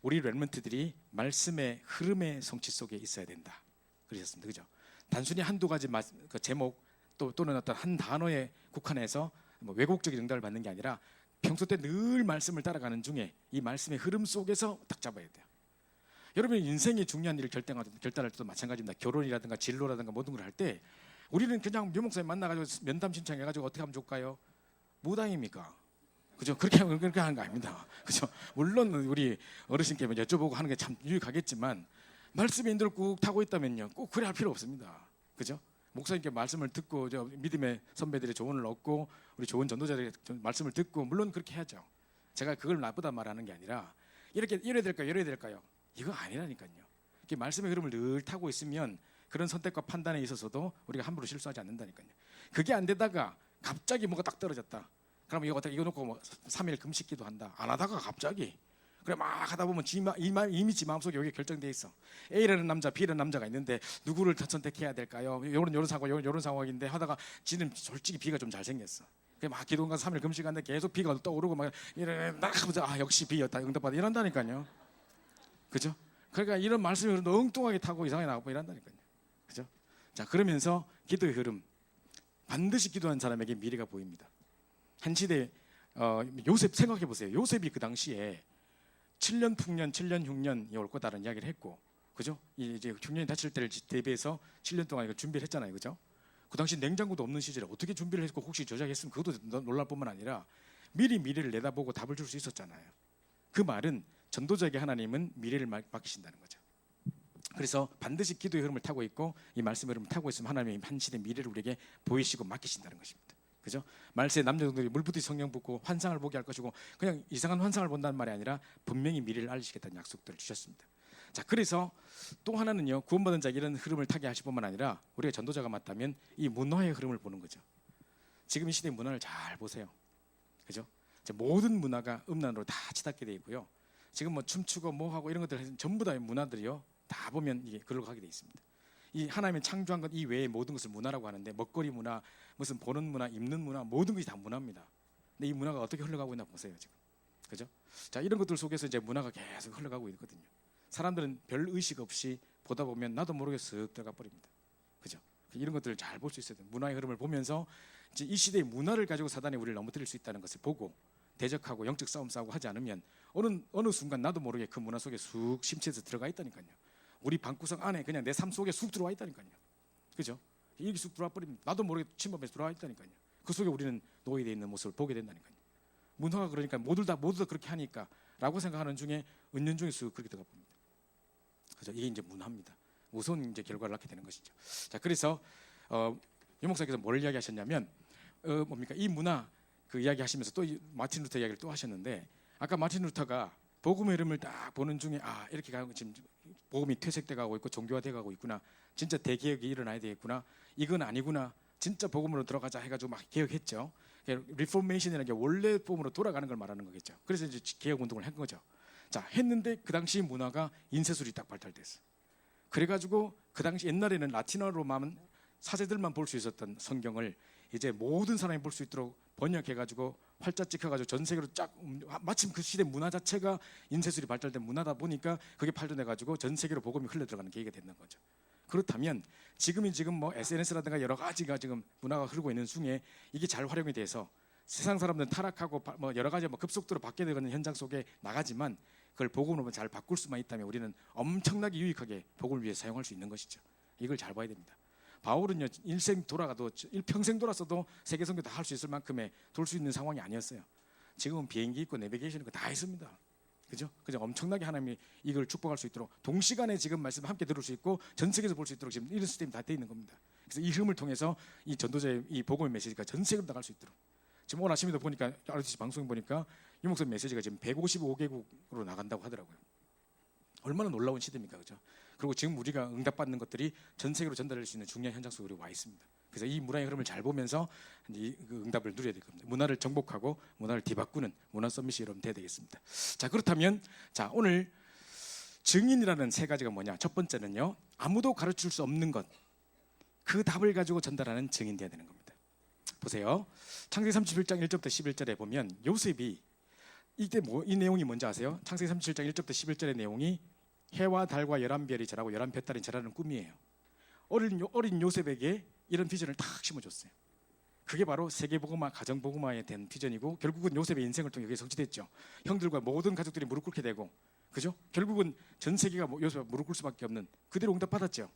우리 렘넌트들이 말씀의 흐름의 성취 속에 있어야 된다 그러셨습니다. 그죠? 단순히 한두 가지 그 제목 또는 어떤 한 단어에 국한해서 왜곡적인 응답을 받는 게 아니라 평소 때 늘 말씀을 따라가는 중에 이 말씀의 흐름 속에서 딱 잡아야 돼요. 여러분이 인생의 중요한 일을 결단할 때도 마찬가지입니다. 결혼이라든가 진로라든가 모든 걸 할 때 우리는 그냥 묘 목사님 만나가지고 면담 신청해가지고 어떻게 하면 좋을까요? 무당입니까? 그죠? 그렇게 하는 거 아닙니다. 그죠? 물론 우리 어르신께 여쭤보고 하는 게 참 유익하겠지만 말씀의 인도를 꾹 타고 있다면요, 꼭 그래 할 필요 없습니다. 그죠? 목사님께 말씀을 듣고 믿음의 선배들의 조언을 얻고 우리 좋은 전도자들의 말씀을 듣고 물론 그렇게 해야죠. 제가 그걸 나쁘다 말하는 게 아니라 이래야 될까요? 이거 아니라니까요. 이렇게 말씀의 흐름을 늘 타고 있으면 그런 선택과 판단에 있어서도 우리가 함부로 실수하지 않는다니까요. 그게 안 되다가 갑자기 뭐가 딱 떨어졌다. 그러면 이거 놓고 3일 금식기도 한다. 안 하다가 갑자기 그래 막 하다 보면 이미 지 마음속에 여기 결정돼 있어. A라는 남자, B라는 남자가 있는데 누구를 더 선택해야 될까요? 요런 상황인데 하다가 지는 솔직히 B가 좀 잘생겼어. 그래 막 기도원 가서 3일 금식하는데 계속 B가 떠오르고 막 이래 막 하면서 역시 B였다 응답받아 이런다니까요. 그죠? 그러니까 이런 말씀을 엉뚱하게 타고 이상하게 나가고 이런다니까요. 그죠? 자, 그러면서 기도의 흐름 반드시 기도한 사람에게 미래가 보입니다. 한 시대 요셉 생각해 보세요. 요셉이 그 당시에 7년 풍년, 7년 흉년이 올 거다라는 이야기를 했고, 그죠? 이제 흉년이 닥칠 때를 대비해서 7년 동안 이거 준비를 했잖아요, 그죠? 그 당시 냉장고도 없는 시절에 어떻게 준비를 했고 혹시 조작했으면 그것도 놀랄 뿐만 아니라 미리 미래를 내다보고 답을 줄 수 있었잖아요. 그 말은 전도자에게 하나님은 미래를 맡기신다는 거죠. 그래서 반드시 기도의 흐름을 타고 있고 이 말씀의 흐름을 타고 있으면 하나님이 한 시대 미래를 우리에게 보이시고 맡기신다는 것입니다. 그죠? 말세 남자들이 물붓이 성령 붓고 환상을 보게 할 것이고 그냥 이상한 환상을 본다는 말이 아니라 분명히 미래를 알리시겠다는 약속들을 주셨습니다. 자, 그래서 또 하나는요, 구원받은 자에게 이런 흐름을 타게 하실 뿐만 아니라 우리가 전도자가 맞다면 이 문화의 흐름을 보는 거죠. 지금 이 시대의 문화를 잘 보세요. 그죠? 모든 문화가 음란으로 다 치닫게 되어 있고요. 지금 뭐 춤추고 뭐하고 이런 것들 전부 다 문화들이요, 다 보면 이게 그걸로 가게 되어 있습니다. 이 하나님이 창조한 것 이외의 모든 것을 문화라고 하는데 먹거리 문화, 무슨 보는 문화, 입는 문화, 모든 것이 다 문화입니다. 근데 이 문화가 어떻게 흘러가고 있나 보세요 지금, 그죠? 자, 이런 것들 속에서 이제 문화가 계속 흘러가고 있거든요. 사람들은 별 의식 없이 보다 보면 나도 모르게 쓱 들어가 버립니다. 그죠? 이런 것들을 잘 볼 수 있어야 돼요. 문화의 흐름을 보면서 이제 이 시대의 문화를 가지고 사단이 우리를 넘어뜨릴 수 있다는 것을 보고 대적하고 영적 싸움 싸우고 하지 않으면 어느 순간 나도 모르게 그 문화 속에 쑥 심취해서 들어가 있다니까요. 우리 방구석 안에 그냥 내 삶 속에 쑥 들어와 있다니까요. 그죠? 이렇게 쑥 들어와 버립니다. 나도 모르게 침범해서 들어와 있다니까요. 그 속에 우리는 노예되어 있는 모습을 보게 된다니까요. 문화가 그러니까 모두 다 그렇게 하니까 라고 생각하는 중에 은연중에 쑥 그렇게 들어가 봅니다. 그죠? 이게 이제 문화입니다. 무서운 이제 결과를 낳게 되는 것이죠. 자, 그래서 유 목사께서 뭘 이야기하셨냐면 뭡니까? 이 문화 그 이야기하시면서 또 마틴 루터 이야기를 또 하셨는데 아까 마틴 루터가 복음의 흐름을 딱 보는 중에 이렇게 가고 지금 복음이 퇴색돼 가고 있고 종교화돼 가고 있구나. 진짜 대개혁이 일어나야 되겠구나. 이건 아니구나. 진짜 복음으로 들어가자 해가지고 막 개혁했죠. 리포메이션이라는 게 원래 폼으로 돌아가는 걸 말하는 거겠죠. 그래서 이제 개혁 운동을 한 거죠. 자, 했는데 그 당시 문화가 인쇄술이 딱 발달됐어. 그래가지고 그 당시 옛날에는 라틴어로만 사제들만 볼 수 있었던 성경을 이제 모든 사람이 볼 수 있도록 번역해가지고 활자 찍혀가지고 전 세계로 쫙 마침 그 시대 문화 자체가 인쇄술이 발달된 문화다 보니까 그게 발전해가지고 전 세계로 복음이 흘러 들어가는 계기가 됐는 거죠. 그렇다면 지금 뭐 SNS라든가 여러 가지가 지금 문화가 흐르고 있는 중에 이게 잘 활용이 돼서 세상 사람들은 타락하고 뭐 여러 가지 급속도로 바뀌게 되는 현장 속에 나가지만 그걸 복음으로 잘 바꿀 수만 있다면 우리는 엄청나게 유익하게 복음을 위해 사용할 수 있는 것이죠. 이걸 잘 봐야 됩니다. 바울은요 일생 돌아가도 일평생 돌았어도 세계 선교 다 할 수 있을 만큼의 돌 수 있는 상황이 아니었어요. 지금은 비행기 있고 내비게이션 있고 다 있습니다. 그죠? 엄청나게 하나님이 이걸 축복할 수 있도록 동시간에 지금 말씀 함께 들을 수 있고 전 세계에서 볼 수 있도록 지금 이런 시스템이 다 돼 있는 겁니다. 그래서 이 흐름을 통해서 이 전도자의 이 복음의 메시지가 전 세계로 나갈 수 있도록 지금 오늘 아침에도 보니까 RTC 방송 보니까 유목선 메시지가 지금 155개국으로 나간다고 하더라고요. 얼마나 놀라운 시대입니까, 그죠? 그리고 지금 우리가 응답받는 것들이 전 세계로 전달될 수 있는 중요한 현장 속으로 와 있습니다. 그래서 이 문화의 흐름을 잘 보면서 이 응답을 누려야 될 겁니다. 문화를 정복하고 문화를 뒤바꾸는 문화 서밋이 여러분 돼야 되겠습니다. 자, 그렇다면 자 오늘 증인이라는 세 가지가 뭐냐? 첫 번째는요, 아무도 가르칠 수 없는 것, 그 답을 가지고 전달하는 증인 돼야 되는 겁니다. 보세요. 창세기 31장 1절부터 11절에 보면 요셉이 이때 이 내용이 뭔지 아세요? 창세기 37장 1절부터 11절의 내용이 해와 달과 11별이 절하고 11뱃달이 절하는 꿈이에요. 어린 요셉에게 이런 비전을 탁 심어줬어요. 그게 바로 세계복음화, 가정복음화에 된 비전이고 결국은 요셉의 인생을 통해 그게 성취됐죠. 형들과 모든 가족들이 무릎 꿇게 되고, 그죠? 결국은 전 세계가 요셉 무릎 꿇을 수밖에 없는, 그대로 응답받았죠.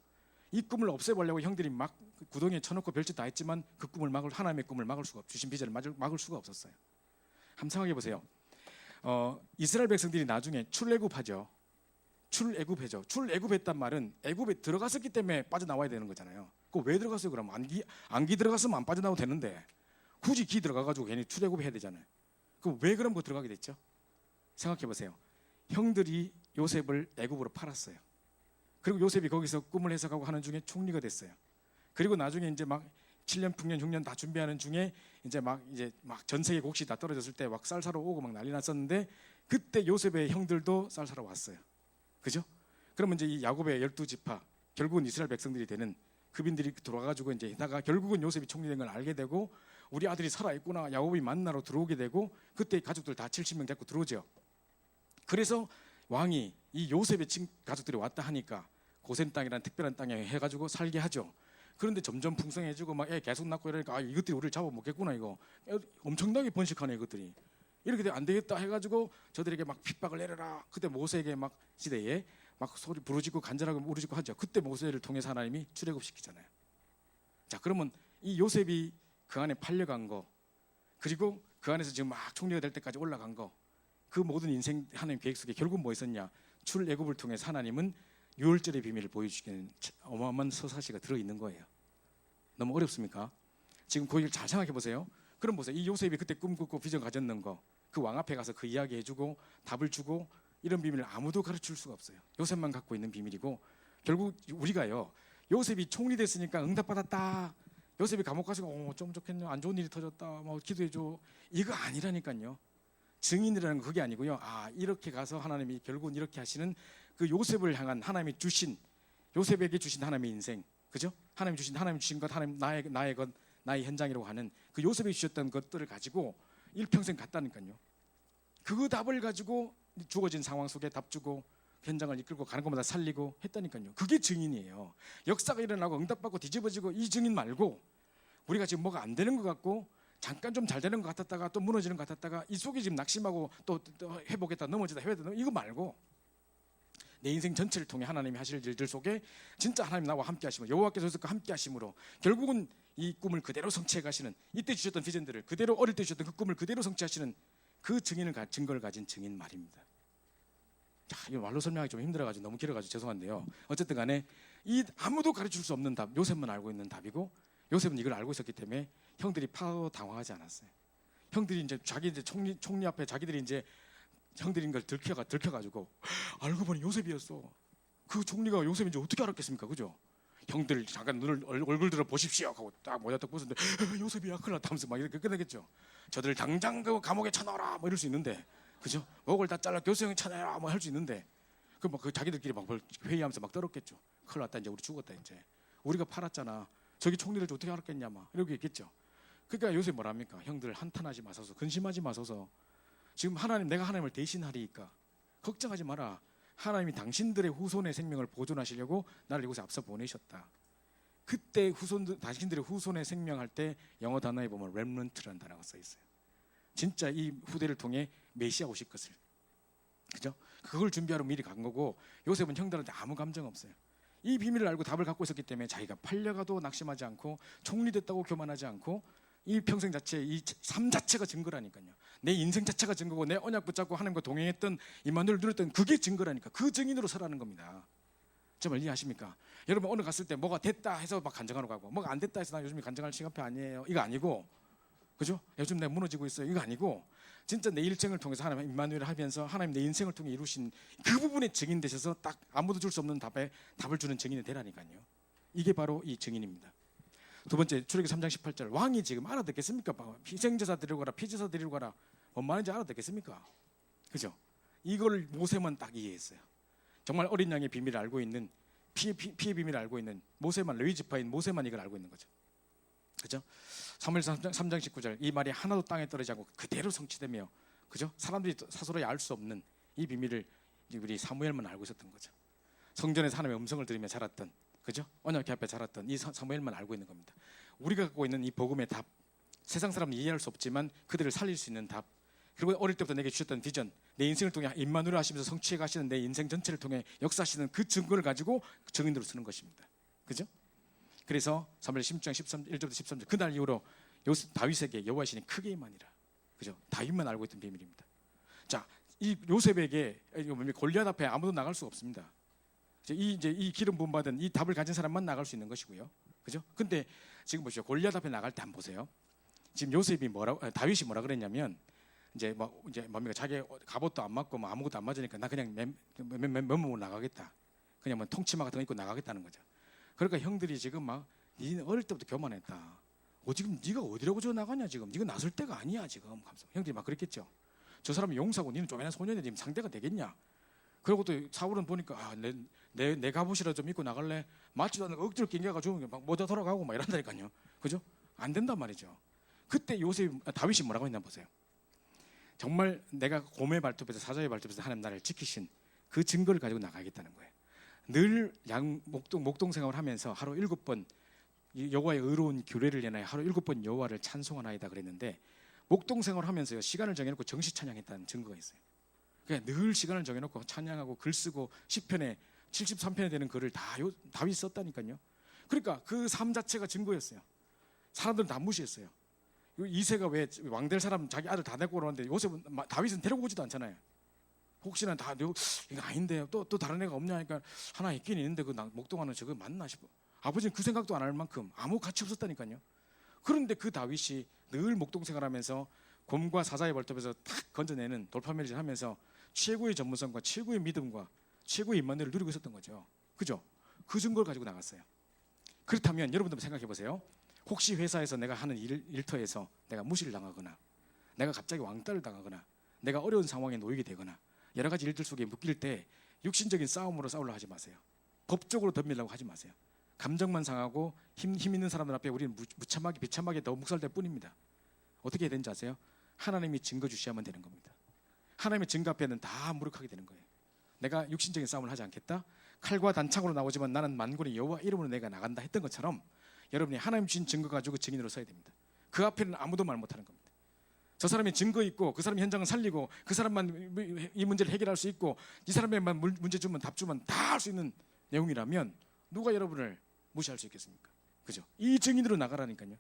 이 꿈을 없애보려고 형들이 막 구덩이에 쳐놓고 별짓 다 했지만 그 꿈을 하나님의 꿈을 막을 수가 주신 비전을 막을 수가 없었어요. 한번 생각해 보세요. 이스라엘 백성들이 나중에 출애굽하죠. 출애굽했단 말은 애굽에 들어갔었기 때문에 빠져나와야 되는 거잖아요. 그거 왜 들어갔어요? 그럼 안기 들어갔으면 안 빠져나와도 되는데 굳이 기 들어가가지고 괜히 출애굽해야 되잖아요. 그럼 왜 그럼 들어가게 됐죠? 생각해 보세요. 형들이 요셉을 애굽으로 팔았어요. 그리고 요셉이 거기서 꿈을 해석하고 하는 중에 총리가 됐어요. 그리고 나중에 이제 막 7년, 6년, 6년 다 준비하는 중에 이제 막 전 세계 곡식 다 떨어졌을 때 막 쌀 사러 오고 막 난리 났었는데 그때 요셉의 형들도 쌀 사러 왔어요. 그죠? 그러면 이제 이 야곱의 12지파, 결국은 이스라엘 백성들이 되는 그빈들이 돌아가지고 이제 다가 결국은 요셉이 총리된 걸 알게 되고 우리 아들이 살아있구나, 야곱이 만나러 들어오게 되고 그때 가족들 다 70명 데리고 들어오죠. 그래서 왕이 이 요셉의 가족들이 왔다 하니까 고센 땅이라는 특별한 땅에 해가지고 살게 하죠. 그런데 점점 풍성해지고 막 애 계속 낳고 이러니까 이것들이 우리를 잡아먹겠구나, 이거 엄청나게 번식하네 이것들이. 이렇게 되면 안 되겠다 해가지고 저들에게 막 핍박을 내려라. 그때 모세에게 막 시대에 막 소리 부르짖고 간절하고 우르짖고 하죠. 그때 모세를 통해서 하나님이 출애굽시키잖아요. 자, 그러면 이 요셉이 그 안에 팔려간 거, 그리고 그 안에서 지금 막 총리가 될 때까지 올라간 거, 그 모든 인생 하나님 계획 속에 결국 뭐 있었냐? 출애굽을 통해서 하나님은 유월절의 비밀을 보여주시는 어마어마한 서사시가 들어있는 거예요. 너무 어렵습니까? 지금 그 얘기를 잘 생각해 보세요. 그럼 보세요. 이 요셉이 그때 꿈 꾸고 비전 가졌는 거, 그 왕 앞에 가서 그 이야기 해주고 답을 주고 이런 비밀을 아무도 가르칠 수가 없어요. 요셉만 갖고 있는 비밀이고 결국 우리가요, 요셉이 총리 됐으니까 응답받았다, 요셉이 감옥 가서 좀 좋겠냐, 안 좋은 일이 터졌다, 뭐 기도해줘, 이거 아니라니까요. 증인이라는 건 그게 아니고요. 이렇게 가서 하나님이 결국은 이렇게 하시는 그 요셉을 향한 하나님이 주신, 요셉에게 주신 하나님의 인생, 그죠? 하나님 주신 것, 하나님 나의 것, 나의 현장이라고 하는 그 요셉이 주셨던 것들을 가지고 일평생 갔다니까요. 그 답을 가지고 주어진 상황 속에 답 주고 현장을 이끌고 가는 것마다 살리고 했다니까요. 그게 증인이에요. 역사가 일어나고 응답받고 뒤집어지고 이 증인 말고 우리가 지금 뭐가 안 되는 것 같고 잠깐 좀 잘 되는 것 같았다가 또 무너지는 것 같았다가 이 속에 지금 낙심하고 또 해보겠다, 넘어지다 해보겠다, 이거 말고 내 인생 전체를 통해 하나님이 하실 일들 속에 진짜 하나님 나와 함께 하심으로, 여호와께서 함께 하심으로 결국은 이 꿈을 그대로 성취해 가시는, 이때 주셨던 비전들을 그대로, 어릴 때 주셨던 그 꿈을 그대로 성취하시는 그 증거를 가진 증인 말입니다. 자, 이거 말로 설명하기 좀 힘들어가지고 너무 길어가지고 죄송한데요. 어쨌든 간에 이 아무도 가르칠 수 없는 답, 요셉만 알고 있는 답이고, 요셉은 이걸 알고 있었기 때문에 형들이 파도 당황하지 않았어요. 형들이 이제 총리 앞에 자기들이 이제 형들인 걸 들켜가지고 알고 보니 요셉이었어. 그 총리가 요셉인지 어떻게 알았겠습니까, 그죠? 형들 잠깐 눈을 얼굴 들어 보십시오 하고 딱 모자 딱 벗었는데 요셉이야 큰일 났다 하면서 막 이렇게 끝내겠죠. 저들 당장 그 감옥에 쳐넣어라 뭐 이럴 수 있는데, 그죠? 목을 다 잘라 교수형에 쳐넣어라 뭐 할 수 있는데 그 자기들끼리 막 회의하면서 막 떨었겠죠. 큰일 났다, 이제 우리 죽었다, 이제 우리가 팔았잖아. 저기 총리를 어떻게 알았겠냐 막 이렇게 했겠죠. 그러니까 요새 뭐랍니까? 형들 한탄하지 마소서, 근심하지 마소서. 지금 내가 하나님을 대신하리니까 걱정하지 마라. 하나님이 당신들의 후손의 생명을 보존하시려고 나를 이곳에 앞서 보내셨다. 그때 당신들의 후손의 생명할 때 영어 단어에 보면 렘넌트라는 단어가 써 있어요. 진짜 이 후대를 통해 메시아 오실 것을, 그죠? 그걸 준비하러 미리 간 거고, 요셉은 형들한테 아무 감정 없어요. 이 비밀을 알고 답을 갖고 있었기 때문에 자기가 팔려가도 낙심하지 않고 총리 됐다고 교만하지 않고, 이 평생 자체, 이 삶 자체가 증거라니까요. 내 인생 자체가 증거고, 내 언약 붙잡고 하나님과 동행했던 임마누엘을 누렸던 그게 증거라니까. 그 증인으로 서라는 겁니다. 정말 이해하십니까? 여러분 오늘 갔을 때 뭐가 됐다 해서 막 간증하러 가고, 뭐가 안 됐다 해서 나 요즘 간증할 시간표 아니에요, 이거 아니고, 그죠? 요즘 내가 무너지고 있어요, 이거 아니고, 진짜 내 일생을 통해서 하나님 임마누엘을 하면서 하나님 내 인생을 통해 이루신 그 부분에 증인 되셔서 딱 아무도 줄 수 없는 답을 주는 증인이 되라니까요. 이게 바로 이 증인입니다. 두 번째, 출애굽기 3장 18절. 왕이 지금 알아듣겠습니까? 희생제사 드리고 가라, 피제사 드리고 가라, 뭔 말인지 알아듣겠습니까? 그죠? 이걸 모세만 딱 이해했어요. 정말 어린 양의 비밀을 알고 있는, 피의 비밀을 알고 있는 모세만, 레위 지파인 모세만 이걸 알고 있는 거죠. 그죠? 사무엘서 3장 19절. 이 말이 하나도 땅에 떨어지지 않고 그대로 성취되며, 그죠? 사람들이 스스로 알 수 없는 이 비밀을 우리 사무엘만 알고 있었던 거죠. 성전에서 하나님의 음성을 들으며 자랐던, 그죠? 언약궤 앞에 자랐던 이 사무엘만 알고 있는 겁니다. 우리가 갖고 있는 이 복음의 답, 세상 사람은 이해할 수 없지만 그들을 살릴 수 있는 답, 그리고 어릴 때부터 내게 주셨던 비전, 내 인생을 통해 임마누엘 하시면서 성취해 가시는 내 인생 전체를 통해 역사하시는 그 증거를 가지고 증인으로 쓰는 것입니다. 그죠? 그래서 사무엘 16장 1절부터 13절. 그날 이후로 다윗에게 여호와의 신이 크게 임하니라. 그죠? 다윗만 알고 있던 비밀입니다. 자, 이 요셉에게 골리앗 앞에 아무도 나갈 수가 없습니다. 이제 이 기름 부음 받은 이 답을 가진 사람만 나갈 수 있는 것이고요. 그죠? 근데 지금 보시죠. 골리앗 앞에 나갈 때 한번 보세요. 지금 다윗이 뭐라 그랬냐면, 이제 뭡니까? 자기 갑옷도 안 맞고 뭐 아무것도 안 맞으니까 나 그냥 맨몸으로 나가겠다. 그냥 뭐 통치마 같은 거 입고 나가겠다는 거죠. 그러니까 형들이 지금 막, 니 어릴 때부터 교만했다. 지금 네가 어디라고 저 나가냐, 지금 네가 나설 때가 아니야 지금. 형들이 막 그랬겠죠. 저 사람이 용사고 니는 쪼매난 소년이 지금 상대가 되겠냐. 그리고 또 사울은 보니까 내 갑옷이라 좀 입고 나갈래? 맞지도 않는 억지로 낑겨가지고 막 모자 돌아가고 막 이런다니까요. 그죠? 안 된단 말이죠. 그때 다윗이 뭐라고 했나 보세요. 정말 내가 곰의 발톱에서 사자의 발톱에서 하나님 나를 지키신 그 증거를 가지고 나가겠다는 거예요. 늘 목동 생활을 하면서 하루 7번 여호와의 의로운 규례를 인하여 하루 7번 여호와를 찬송하나이다 그랬는데, 목동 생활을 하면서요 시간을 정해놓고 정시 찬양했다는 증거가 있어요. 그러니까 늘 시간을 정해놓고 찬양하고 글 쓰고 시편에 73편에 되는 글을 다윗이 썼다니까요. 그러니까 그 삶 자체가 증거였어요. 사람들은 다 무시했어요. 이새가 왜 왕될 사람 자기 아들 다 데리고 오는데 다윗은 데리고 오지도 않잖아요. 혹시나 이거 아닌데 또 다른 애가 없냐 하니까 하나 있긴 있는데 그 목동하는 저거 맞나 싶어. 아버지는 그 생각도 안 할 만큼 아무 가치 없었다니까요. 그런데 그 다윗이 늘 목동 생활하면서 곰과 사자의 발톱에서 탁 건져내는 돌파매질 하면서 최고의 전문성과 최고의 믿음과 최고의 임마누엘을 누리고 있었던 거죠. 그죠? 그 증거를 가지고 나갔어요. 그렇다면 여러분들 생각해 보세요. 혹시 회사에서 내가 하는 일터에서 내가 무시를 당하거나, 내가 갑자기 왕따를 당하거나, 내가 어려운 상황에 놓이게 되거나, 여러 가지 일들 속에 묶일 때 육신적인 싸움으로 싸우려고 하지 마세요. 법적으로 덤비려고 하지 마세요. 감정만 상하고 힘 있는 사람들 앞에 우리는 무참하게 비참하게 더 묵살될 뿐입니다. 어떻게 해야 되는지 아세요? 하나님이 증거 주시하면 되는 겁니다. 하나님의 증거 앞에는 다 무력하게 되는 거예요. 내가 육신적인 싸움을 하지 않겠다. 칼과 단창으로 나오지만 나는 만군의 여호와 이름으로 내가 나간다 했던 것처럼, 여러분이 하나님 주신 증거 가지고 증인으로 서야 됩니다. 그 앞에는 아무도 말 못하는 겁니다. 저 사람이 증거 있고 그 사람이 현장을 살리고 그 사람만 이 문제를 해결할 수 있고 이 사람에만 문제 주면 답 주면 다 할 수 있는 내용이라면 누가 여러분을 무시할 수 있겠습니까? 그죠? 이 증인으로 나가라니까요.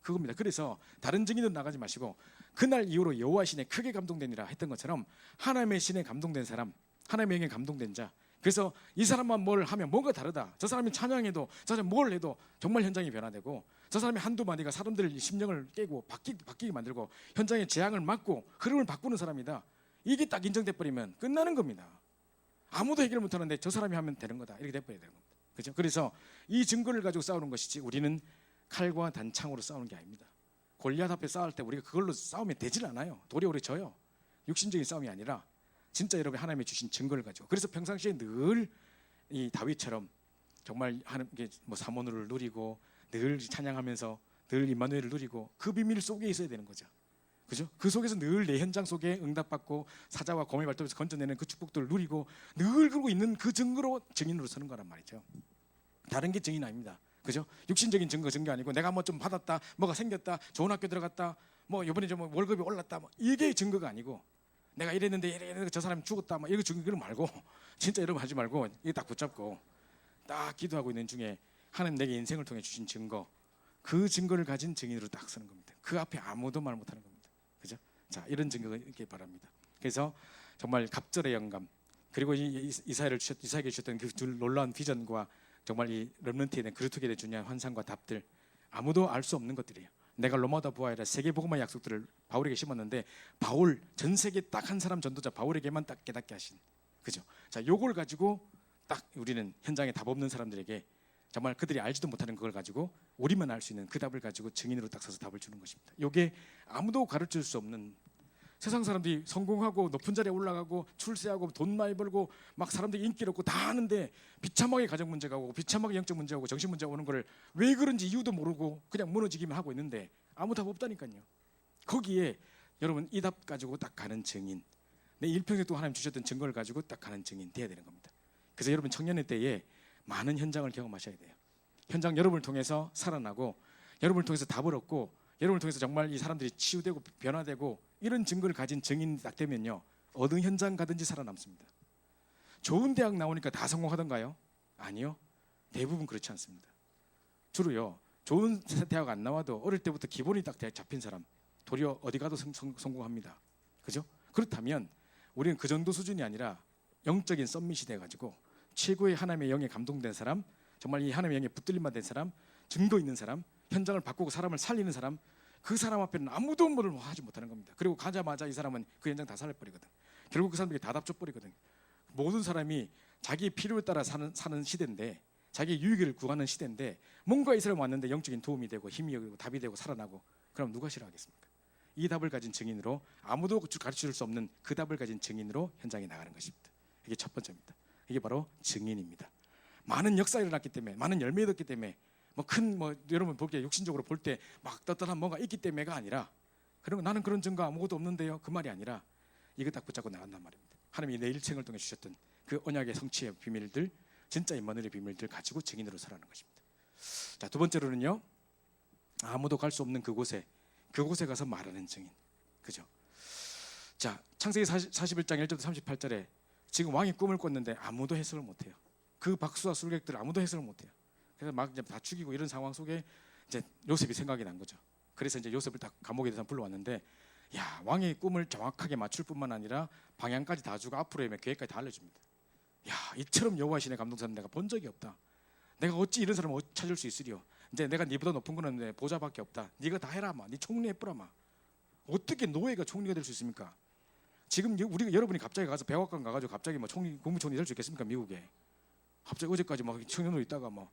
그겁니다. 그래서 다른 증인으로 나가지 마시고 그날 이후로 여호와 신에 크게 감동되니라 했던 것처럼 하나님의 신에 감동된 사람, 하나님의 영에 감동된 자, 그래서 이 사람만 뭘 하면 뭔가 다르다. 저 사람이 찬양해도, 저 사람이 뭘 해도 정말 현장이 변화되고, 저 사람이 한두 마디가 사람들의 심령을 깨고 바뀌게 만들고 현장의 재앙을 막고 흐름을 바꾸는 사람이다. 이게 딱 인정돼 버리면 끝나는 겁니다. 아무도 해결 못 하는데 저 사람이 하면 되는 거다. 이렇게 돼 버려야 되는 겁니다. 그죠? 그래서 이 증거를 가지고 싸우는 것이지 우리는 칼과 단창으로 싸우는 게 아닙니다. 골리앗 앞에 싸울 때 우리가 그걸로 싸우면 되질 않아요. 도리어 우리 져요. 육신적인 싸움이 아니라 진짜 여러분이 하나님이 주신 증거를 가지고. 그래서 평상시에 늘 이 다윗처럼 정말 하나님께 뭐 사모누를 누리고 늘 찬양하면서 늘 임마누엘을 누리고 그 비밀 속에 있어야 되는 거죠. 그죠? 그 속에서 늘 내 현장 속에 응답받고 사자와 곰의 발톱에서 건져내는 그 축복들을 누리고 늘 그러고 있는 그 증거로 증인으로 서는 거란 말이죠. 다른 게 증인 아닙니다. 그죠? 육신적인 증거 아니고 내가 뭐 좀 받았다, 뭐가 생겼다, 좋은 학교 들어갔다, 뭐 이번에 좀 월급이 올랐다, 뭐 이게 증거가 아니고 내가 이랬는데 저 사람이 죽었다, 뭐 이거 증거 말고 진짜 여러분 하지 말고 이게 딱 붙잡고 딱 기도하고 있는 중에 하나님 내게 인생을 통해 주신 증거, 그 증거를 가진 증인으로 딱 서는 겁니다. 그 앞에 아무도 말 못하는 겁니다. 그죠? 자, 이런 증거가 있길 바랍니다. 그래서 정말 갑절의 영감, 그리고 이사야에게 주셨던 그 놀라운 비전과 정말 이 렘넌트에 대한 그리스도에 대한 중요한 환상과 답들, 아무도 알 수 없는 것들이에요. 내가 로마다 부하이라 세계 복음의 약속들을 바울에게 심었는데 바울 전 세계 딱 한 사람 전도자 바울에게만 딱 깨닫게 하신, 그죠? 자, 요걸 가지고 딱 우리는 현장에 답 없는 사람들에게 정말 그들이 알지도 못하는 그걸 가지고 우리만 알 수 있는 그 답을 가지고 증인으로 딱 서서 답을 주는 것입니다. 요게 아무도 가르칠 수 없는, 세상 사람들이 성공하고 높은 자리에 올라가고 출세하고 돈 많이 벌고 막 사람들이 인기를 얻고 다 하는데 비참하게 가정 문제가 오고 비참하게 영적 문제가 오고 정신 문제가 오는 거를 왜 그런지 이유도 모르고 그냥 무너지기만 하고 있는데 아무 답 없다니까요. 거기에 여러분 이 답 가지고 딱 가는 증인, 내 일평생 또 하나님 주셨던 증거를 가지고 딱 가는 증인 돼야 되는 겁니다. 그래서 여러분 청년의 때에 많은 현장을 경험하셔야 돼요. 현장 여러분을 통해서 살아나고 여러분을 통해서 답을 얻고 여러분을 통해서 정말 이 사람들이 치유되고 변화되고 이런 증거를 가진 증인이 딱 되면요, 어느 현장 가든지 살아남습니다. 좋은 대학 나오니까 다 성공하던가요? 아니요, 대부분 그렇지 않습니다. 주로요, 좋은 대학 안 나와도 어릴 때부터 기본이 딱 잡힌 사람 도리어 어디 가도 성공합니다. 그죠? 그렇다면 우리는 그 정도 수준이 아니라 영적인 썸밋이 돼가지고 최고의 하나님의 영에 감동된 사람, 정말 이 하나님의 영에 붙들림만 된 사람, 증거 있는 사람, 현장을 바꾸고 사람을 살리는 사람, 그 사람 앞에는 아무도 뭐를 하지 못하는 겁니다. 그리고 가자마자 이 사람은 그 현장 다 살려버리거든. 결국 그 사람들이 다 답줘버리거든. 모든 사람이 자기 필요에 따라 사는 시대인데, 자기 유익을 구하는 시대인데 뭔가 이 사람 왔는데 영적인 도움이 되고 힘이 되고 답이 되고 살아나고, 그럼 누가 싫어하겠습니까? 이 답을 가진 증인으로, 아무도 가르칠 수 없는 그 답을 가진 증인으로 현장에 나가는 것입니다. 이게 첫 번째입니다. 이게 바로 증인입니다. 많은 역사가 일어났기 때문에, 많은 열매가 있기 때문에, 여러분 볼게 육신적으로 볼 때 막 떳떳한 뭔가 있기 때문에가 아니라, 그런 거 나는 그런 증거 아무것도 없는데요, 그 말이 아니라 이거 딱 붙잡고 나간단 말입니다. 하나님이 내 일생을 통해 주셨던 그 언약의 성취의 비밀들, 진짜 임마누엘의 비밀들 가지고 증인으로 살아가는 것입니다. 자, 두 번째로는요, 아무도 갈 수 없는 그곳에 가서 말하는 증인. 그죠? 자, 창세기 41장 1절부터 38절에 지금 왕이 꿈을 꿨는데 아무도 해석을 못해요. 그 박수와 술객들 아무도 해석을 못해요. 그래서 막 이제 다 죽이고 이런 상황 속에 이제 요셉이 생각이 난 거죠. 그래서 이제 요셉을 딱 감옥에 대해서 불러왔는데, 야, 왕의 꿈을 정확하게 맞출 뿐만 아니라 방향까지 다 주고 앞으로의 계획까지 다 알려줍니다. 야, 이처럼 여호와 신의 감동사는 내가 본 적이 없다. 내가 어찌 이런 사람을 찾을 수 있으리요. 이제 내가 네보다 높은 거는 보좌밖에 없다. 네가 다 해라 마. 네 총리해보라마. 어떻게 노예가 총리가 될 수 있습니까? 지금 여러분이 갑자기 가서 백악관 가가지고 갑자기 뭐 국무총리 될 수 있겠습니까? 미국에 갑자기 어제까지 막 청년으로 있다가 뭐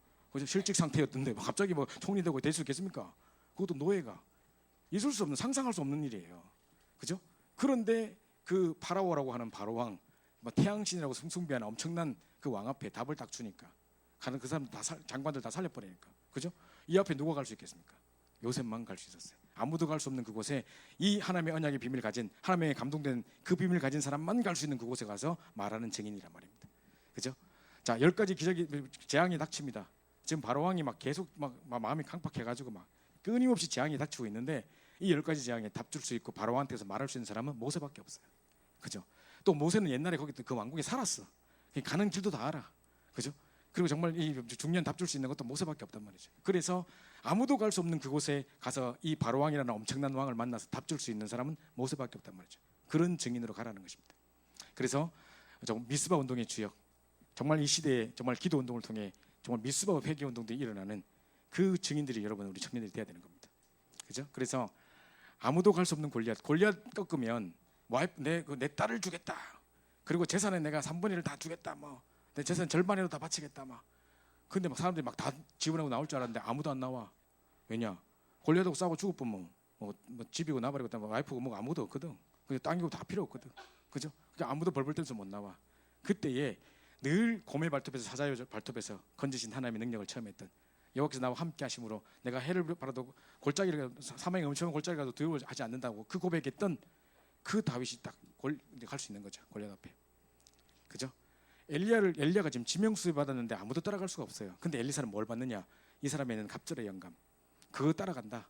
실직 상태였던데 갑자기 뭐 총리 되고 될 수 있겠습니까? 그것도 노예가 있을 수 없는, 상상할 수 없는 일이에요. 그죠? 그런데 그 파라오라고 하는 바로왕, 태양신이라고 숭숭배하는 엄청난 그 왕 앞에 답을 딱 주니까 가는 그 사람 장관들 다 살려버리니까, 그죠? 이 앞에 누가 갈 수 있겠습니까? 요셉만 갈 수 있었어요. 아무도 갈 수 없는 그곳에 이 하나님의 언약의 비밀을 가진, 하나님의 감동된 그 비밀을 가진 사람만 갈 수 있는 그곳에 가서 말하는 증인이란 말입니다. 그죠? 자, 10가지 기적이, 재앙이 닥칩니다. 지금 바로왕이 막 계속 막 마음이 강팍해가지고 막 끊임없이 재앙이 닥치고 있는데, 이 10가지 재앙에 답 줄 수 있고 바로왕한테서 말할 수 있는 사람은 모세밖에 없어요. 그죠? 또 모세는 옛날에 거기 그 왕국에 살았어. 가는 길도 다 알아. 그죠? 그리고 정말 이 중요한 답 줄 수 있는 것도 모세밖에 없단 말이죠. 그래서 아무도 갈 수 없는 그곳에 가서 이 바로왕이라는 엄청난 왕을 만나서 답 줄 수 있는 사람은 모세밖에 없단 말이죠. 그런 증인으로 가라는 것입니다. 그래서 미스바 운동의 주역, 정말 이 시대에 정말 기도 운동을 통해 정말 미스바 회개 운동들이 일어나는 그 증인들이 여러분, 우리 청년들이 돼야 되는 겁니다. 그죠? 그래서 아무도 갈 수 없는 골리앗 꺾으면 와이프 내 딸을 주겠다. 그리고 재산에 내가 3분의 1을 다 주겠다. 뭐 내 재산 절반이라도 다 바치겠다. 막 근데 막 사람들이 막 다 지원하고 나올 줄 알았는데 아무도 안 나와. 왜냐? 골리앗하고 싸우고 죽을 뻔 뭐 집이고 나발이고 뭐 와이프고 뭐가 아무도 없거든. 그냥 땅이고 다 필요 없거든. 그죠? 그러니까 아무도 벌벌 떨면서 못 나와. 그때에 늘 고멜 발톱에서 사자요 발톱에서 건지신 하나님의 능력을 체험했던 여호와께서 나와 함께 하심으로 내가 해를 바라도 골짜기를 사망의 엄청난 골짜기라도 두려워하지 않는다고 그 고백했던 그 다윗이 딱 갈 수 있는 거죠. 골리앗 앞에. 그죠? 엘리야가 지금 지명수에 받았는데 아무도 따라갈 수가 없어요. 근데 엘리사는 뭘 받느냐? 이 사람에는 갑절의 영감. 그거 따라간다.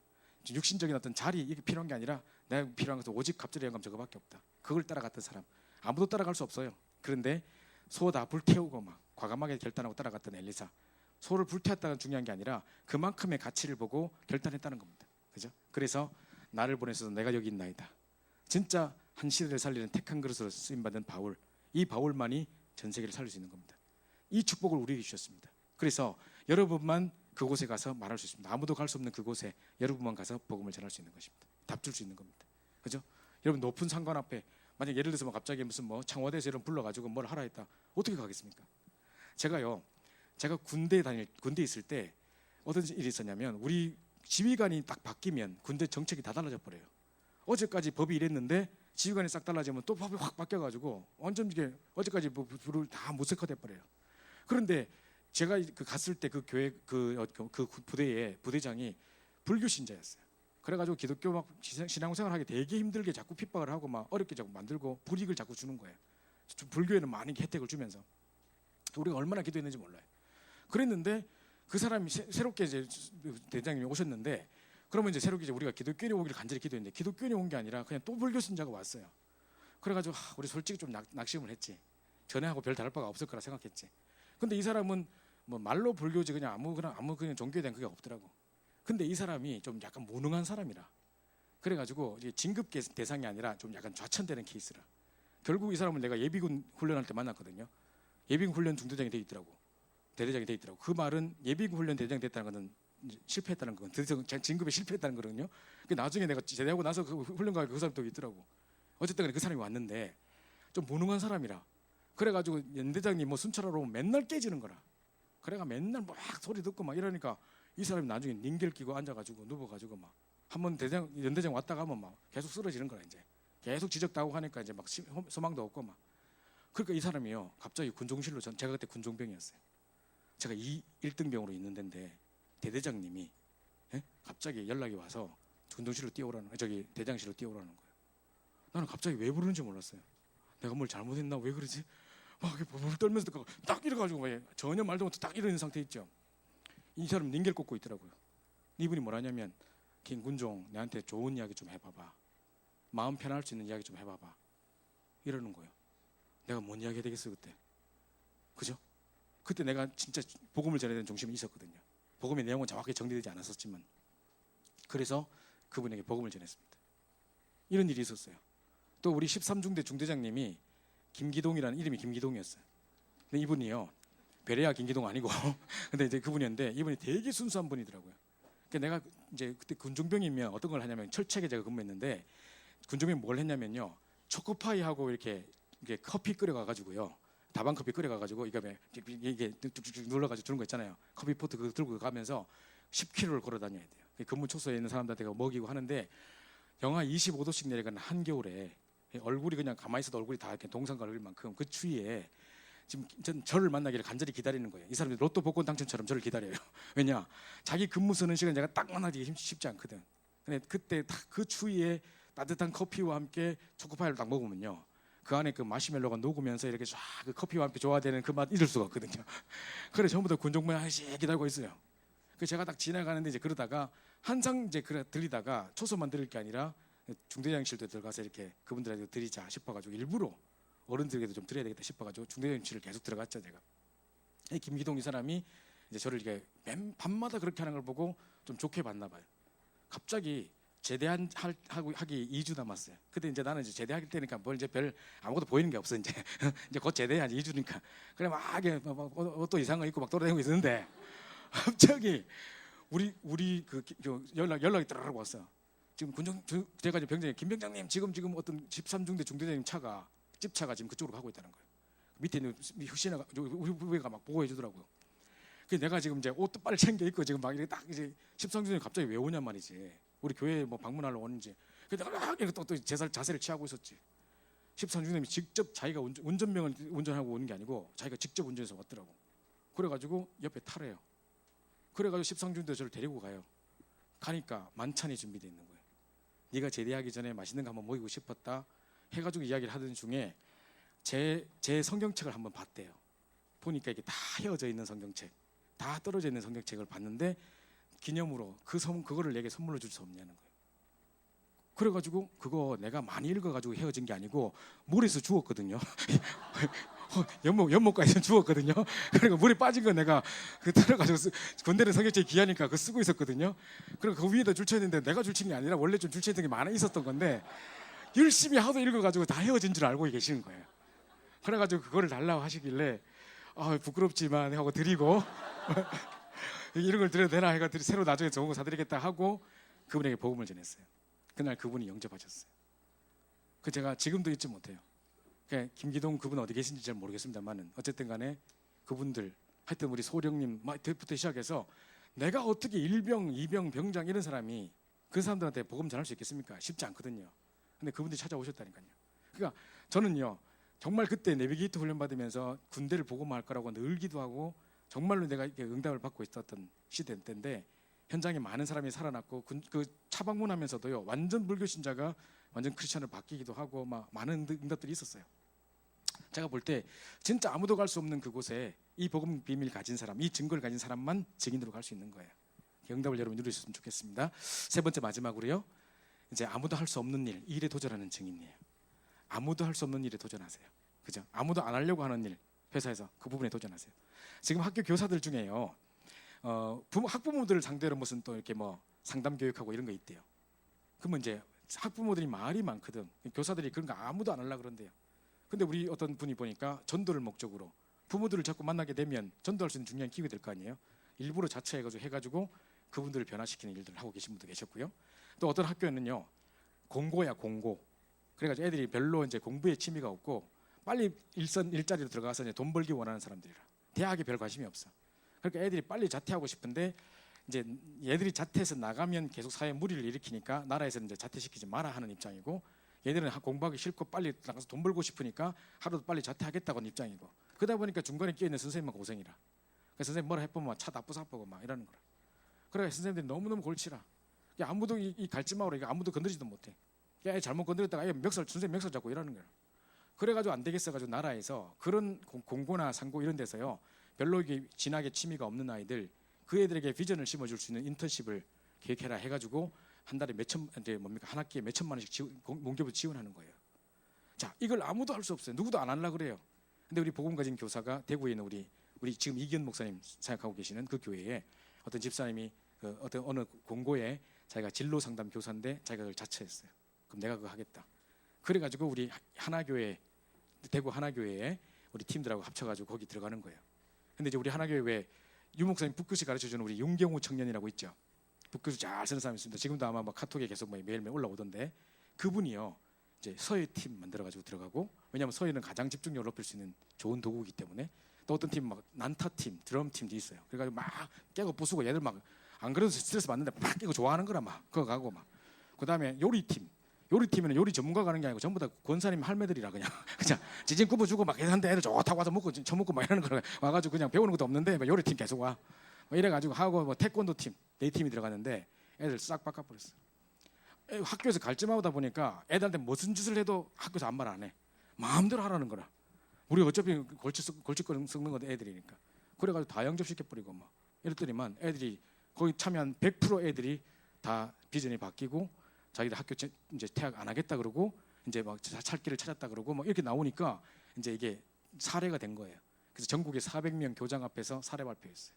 육신적인 어떤 자리 이게 필요한 게 아니라 내가 필요한 것은 오직 갑절의 영감 저거밖에 없다. 그걸 따라갔던 사람. 아무도 따라갈 수 없어요. 그런데 소 다 불태우고 막 과감하게 결단하고 따라갔던 엘리사. 소를 불태웠다는 중요한 게 아니라 그만큼의 가치를 보고 결단했다는 겁니다. 그죠? 그래서 나를 보내셔서 내가 여기 있나이다. 진짜 한 시대를 살리는 택한 그릇으로 쓰임받은 바울. 이 바울만이 전 세계를 살릴 수 있는 겁니다. 이 축복을 우리에게 주셨습니다. 그래서 여러분만 그곳에 가서 말할 수 있습니다. 아무도 갈 수 없는 그곳에 여러분만 가서 복음을 전할 수 있는 것입니다. 답 줄 수 있는 겁니다. 그죠? 여러분 높은 상관 앞에 만약 예를 들어서 갑자기 무슨 청와대에서 이런 불러가지고 뭘 하라 했다. 어떻게 가겠습니까? 제가 군대 있을 때 어떤 일이 있었냐면 우리 지휘관이 딱 바뀌면 군대 정책이 다 달라져 버려요. 어제까지 법이 이랬는데 지휘관이 싹 달라지면 또 법이 확 바뀌어가지고 완전 이게 어제까지 불을 다 무색화돼 버려요. 그런데 제가 갔을 때 그 교회 그 부대의 부대장이 불교 신자였어요. 그래가지고 기독교 막 신앙생활하기 되게 힘들게 자꾸 핍박을 하고 막 어렵게 자꾸 만들고 불이익을 자꾸 주는 거예요. 불교에는 많은 혜택을 주면서 우리가 얼마나 기도했는지 몰라요. 그랬는데 그 사람이 새롭게 이제 대장님이 오셨는데 그러면 이제 새롭게 우리가 기독교인이 오기를 간절히 기도했는데 기독교인이 온 게 아니라 그냥 또 불교 신자가 왔어요. 그래가지고 우리 솔직히 좀 낙심을 했지. 전에하고 별 다를 바가 없을 거라 생각했지. 근데 이 사람은 뭐 말로 불교지 그냥 아무 그냥 종교에 대한 그게 없더라고. 근데 이 사람이 좀 약간 무능한 사람이라. 그래가지고 이제 진급 대상이 아니라 좀 약간 좌천되는 케이스라. 결국 이 사람을 내가 예비군 훈련할 때 만났거든요. 예비군 훈련 중대장이 돼 있더라고. 대대장이 돼 있더라고. 그 말은 예비군 훈련 대대장이 됐다는 것은 실패했다는 건 진급에 실패했다는 거거든요. 나중에 내가 제대하고 나서 그 훈련 가그 사람이 또 있더라고. 어쨌든 그 사람이 왔는데 좀 무능한 사람이라. 그래가지고 연대장님 뭐 순찰하러 오면 맨날 깨지는 거라. 그래가 맨날 막 소리 듣고 막 이러니까 이 사람이 나중에 닌겔 끼고 앉아가지고 누워가지고 막 한번 연대장 왔다 가면 막 계속 쓰러지는 거라. 이제 계속 지적당하고 하니까 이제 막 소망도 없고 막. 그러니까 이 사람이요 갑자기 군종실로 제가 그때 군종병이었어요. 제가 1등병으로 있는 데인데 대대장님이 갑자기 연락이 와서 군종실로 저기 대장실로 뛰어오라는 거예요. 나는 갑자기 왜 부르는지 몰랐어요. 내가 뭘 잘못했나 왜 그러지? 막 벌벌 떨면서 딱 이래가지고 전혀 말도 못하고 딱 이러는 상태 있죠. 이 사람 닌겔 꽂고 있더라고요. 이분이 뭐라냐면 김군종 내한테 좋은 이야기 좀 해봐봐. 마음 편할 수 있는 이야기 좀 해봐봐. 이러는 거예요. 내가 뭔 이야기 해야 되겠어 그때. 그죠? 그때 내가 진짜 복음을 전해야 되는 중심이 있었거든요. 복음의 내용은 정확히 정리되지 않았었지만 그래서 그분에게 복음을 전했습니다. 이런 일이 있었어요. 또 우리 13중대 중대장님이 김기동이라는 이름이 김기동이었어요. 근데 이분이요 베레아 김기동 아니고 근데 이제 그분이었는데 이분이 되게 순수한 분이더라고요. 그러니까 내가 이제 그때 군종병이면 어떤 걸 하냐면 철책에 제가 근무했는데 군종병이 뭘 했냐면요 초코파이하고 이렇게 커피 끓여가가지고요 다방 커피 끓여가가지고 이게 뚝뚝뚝 눌러가지고 주는 거 있잖아요. 커피 포트 그거 들고 가면서 10km를 걸어 다녀야 돼요. 근무 초소에 있는 사람들한테 먹이고 하는데 영하 25도씩 내려가는 한겨울에 얼굴이 그냥 가만히 있어도 얼굴이 다 이렇게 동상과 얼굴 만큼 그 추위에 지금 전 저를 만나기를 간절히 기다리는 거예요. 이 사람들이 로또 복권 당첨처럼 저를 기다려요. 왜냐? 자기 근무 쓰는 시간 제가 딱 만나기 쉽지 않거든. 근데 그때 딱 그 추위에 따뜻한 커피와 함께 초코파이를 딱 먹으면요. 그 안에 그 마시멜로가 녹으면서 이렇게 쫙 그 커피와 함께 조화되는 그 맛 잊을 수가 없거든요. 그래 전부 다 군종병 아저씨 기다리고 있어요. 그 제가 딱 지나가는데 이제 그러다가 항상 이제 들리다가 초소만 들을 게 아니라 중대장실도 들어가서 이렇게 그분들한테 드리자 싶어가지고 일부러 어른들에게도 좀 드려야 되겠다 싶어가지고 중대장실을 계속 들어갔죠 제가. 김기동 이 사람이 이제 저를 이렇게 밤마다 그렇게 하는 걸 보고 좀 좋게 봤나 봐요. 갑자기 제대하기 2주 남았어요. 그때 이제 나는 이제 제대할 때니까 뭘 이제 별 아무것도 보이는 게 없어 이제 이제 곧 제대해야지 2주니까. 그래 막 옷도 이상한 거 입고 막 돌아다니고 있었는데 갑자기 우리 연락이 따르르 왔어요. 지금 제가 지금 병장님 김병장님 지금 어떤 13중대 중대장님 차가 집차가 지금 그쪽으로 가고 있다는 거예요. 밑에 있는 혁신아가 우리 후배가 막 보고해 주더라고요. 그래서 내가 지금 이제 옷도 빨리 챙겨 입고 지금 막 이렇게 딱 이제 13중대장님 갑자기 왜 오냔 말이지. 우리 교회 뭐 방문하러 오는지. 그래서 내가 막 이렇게 또 자세를 취하고 있었지. 13중대장님이 직접 자기가 운전명을 운전하고 오는 게 아니고 자기가 직접 운전해서 왔더라고. 그래가지고 옆에 타래요. 그래가지고 13중대 저를 데리고 가요. 가니까 만찬이 준비되어 있는 거예요. 네가 제대하기 전에 맛있는 거 한번 먹이고 싶었다 해가지고 이야기를 하던 중에 제 성경책을 한번 봤대요. 보니까 이게 다 헤어져 있는 성경책, 다 떨어져 있는 성경책을 봤는데 기념으로 그거를 내게 선물로 줄 수 없냐는 거예요. 그래가지고 그거 내가 많이 읽어가지고 헤어진 게 아니고 물에서 주웠거든요. 연못가에서 주웠거든요. 그러니까 물에 빠진 거 내가 그 따라가지고 군대는 성경책이 귀하니까 그거 쓰고 있었거든요. 그리고 그 위에다 줄쳐있는데 내가 줄친 게 아니라 원래 좀 줄쳐있던 게 많아 있었던 건데 열심히 하도 읽어가지고 다 헤어진 줄 알고 계시는 거예요. 그래가지고 그거를 달라고 하시길래 부끄럽지만 하고 드리고 이런 걸 드려도 되나 해가 새로 나중에 좋은 거 사드리겠다 하고 그분에게 복음을 전했어요. 그날 그분이 영접하셨어요. 그 제가 지금도 잊지 못해요. 그러니까 김기동 그분 어디 계신지 잘 모르겠습니다만은 어쨌든 간에 그분들 하여튼 우리 소령님 부터 시작해서 내가 어떻게 일병, 이병, 병장 이런 사람이 그 사람들한테 복음 전할 수 있겠습니까? 쉽지 않거든요. 근데 그분들이 찾아오셨다니까요. 그러니까 저는요 정말 그때 내비게이터 훈련 받으면서 군대를 복음할 거라고 늘 기도하고 정말로 내가 이렇게 응답을 받고 있었던 시대 때인데 현장에 많은 사람이 살아났고 그 차방문하면서도요 완전 불교 신자가 완전 크리스천으로 바뀌기도 하고 막 많은 응답들이 있었어요. 제가 볼 때 진짜 아무도 갈 수 없는 그곳에 이 복음 비밀 가진 사람, 이 증거를 가진 사람만 증인으로 갈 수 있는 거예요. 응답을 여러분 누리셨으면 좋겠습니다. 세 번째 마지막으로요. 이제 아무도 할 수 없는 일, 이 일에 도전하는 증인이에요. 아무도 할 수 없는 일에 도전하세요. 그죠? 아무도 안 하려고 하는 일, 회사에서 그 부분에 도전하세요. 지금 학교 교사들 중에요. 학부모들을 상대로 무슨 또 이렇게 뭐 상담 교육하고 이런 거 있대요. 그러면 이제 학부모들이 말이 많거든. 교사들이 그런 거 아무도 안 하려고 그런대요. 근데 우리 어떤 분이 보니까 전도를 목적으로 부모들을 자꾸 만나게 되면 전도할 수 있는 중요한 기회가 될 거 아니에요. 일부러 자처해가지고 그분들을 변화시키는 일들을 하고 계신 분도 계셨고요. 또 어떤 학교는요 공고야 공고. 그래가지고 애들이 별로 이제 공부에 취미가 없고 빨리 일자리로 들어가서 이제 돈 벌기 원하는 사람들이라 대학에 별 관심이 없어. 그러니까 애들이 빨리 자퇴하고 싶은데 이제 얘들이 자퇴해서 나가면 계속 사회에 무리를 일으키니까 나라에서는 이제 자퇴시키지 마라 하는 입장이고 얘들은 공부하기 싫고 빨리 나가서 돈 벌고 싶으니까 하루도 빨리 자퇴하겠다고 하는 입장이고 그러다 보니까 중간에 끼어있는 선생님만 고생이라. 그래서 선생님 뭐라 해보면 차 나쁘사쁘고 막 이러는 거라. 그래 선생님들이 너무너무 골치라. 아무도 이 갈지마으로 아무도 건드리지도 못해. 야 잘못 건드렸다가 선생님 멱살 잡고 이러는 거야. 그래가지고 안 되겠어가지고 나라에서 그런 공고나 상고 이런 데서요 별로 이게 진하게 취미가 없는 아이들 그 애들에게 비전을 심어줄 수 있는 인턴십을 계획해라 해가지고 한 달에 한 학기에 몇 천만 원씩 농교부 지원하는 거예요. 자 이걸 아무도 할 수 없어요. 누구도 안 하려고 그래요. 근데 우리 복음 가진 교사가 대구에 있는 우리 지금 이기현 목사님 생각하고 계시는 그 교회에 어떤 집사님이 어떤 어느 공고에 자기가 진로 상담 교사인데 자기가 그걸 자처했어요. 그럼 내가 그거 하겠다. 그래가지고 우리 하나교회 대구 하나교회에 우리 팀들하고 합쳐가지고 거기 들어가는 거예요. 근데 이제 우리 하나교회 왜 유목사님 북교시 가르쳐주는 우리 윤경우 청년이라고 있죠. 북교시 잘 쓰는 사람이 있습니다. 지금도 아마 막 카톡에 계속 매일매일 올라오던데 그분이요 이제 서예 팀 만들어가지고 들어가고 왜냐하면 서예는 가장 집중력을 높일 수 있는 좋은 도구이기 때문에 또 어떤 팀 막 난타 팀, 드럼 팀도 있어요. 그래가지고 막 깨고 부수고 얘들 막 안 그래도 스트레스 받는데 막 깨고 좋아하는 거라 막 그거 가고 막 그다음에 요리팀에는 요리 전문가 가는 게 아니고 전부 다 권사님 할매들이라 그냥 지진 굽어주고 막 하는데 애들 좋다고 와서 먹고 처먹고 막 이러는 거 와가지고 그냥 배우는 것도 없는데 요리팀 계속 와 이래가지고 하고 뭐 태권도 팀 네 팀이 들어갔는데 애들 싹 바꿔버렸어. 학교에서 갈증하다 보니까 애들한테 무슨 짓을 해도 학교에서 아무 말 안 해. 마음대로 하라는 거라. 우리 어차피 골칫거리 섞는 건데 애들이니까. 그래가지고 다 영접시켜버리고 막 이랬더니만 애들이 거기 참여한 100% 애들이 다 비전이 바뀌고 자기들 학교 이제 퇴학 안 하겠다 그러고 이제 막 살 길을 찾았다 그러고 막 이렇게 나오니까 이제 이게 사례가 된 거예요. 그래서 전국에 400명 교장 앞에서 사례 발표했어요.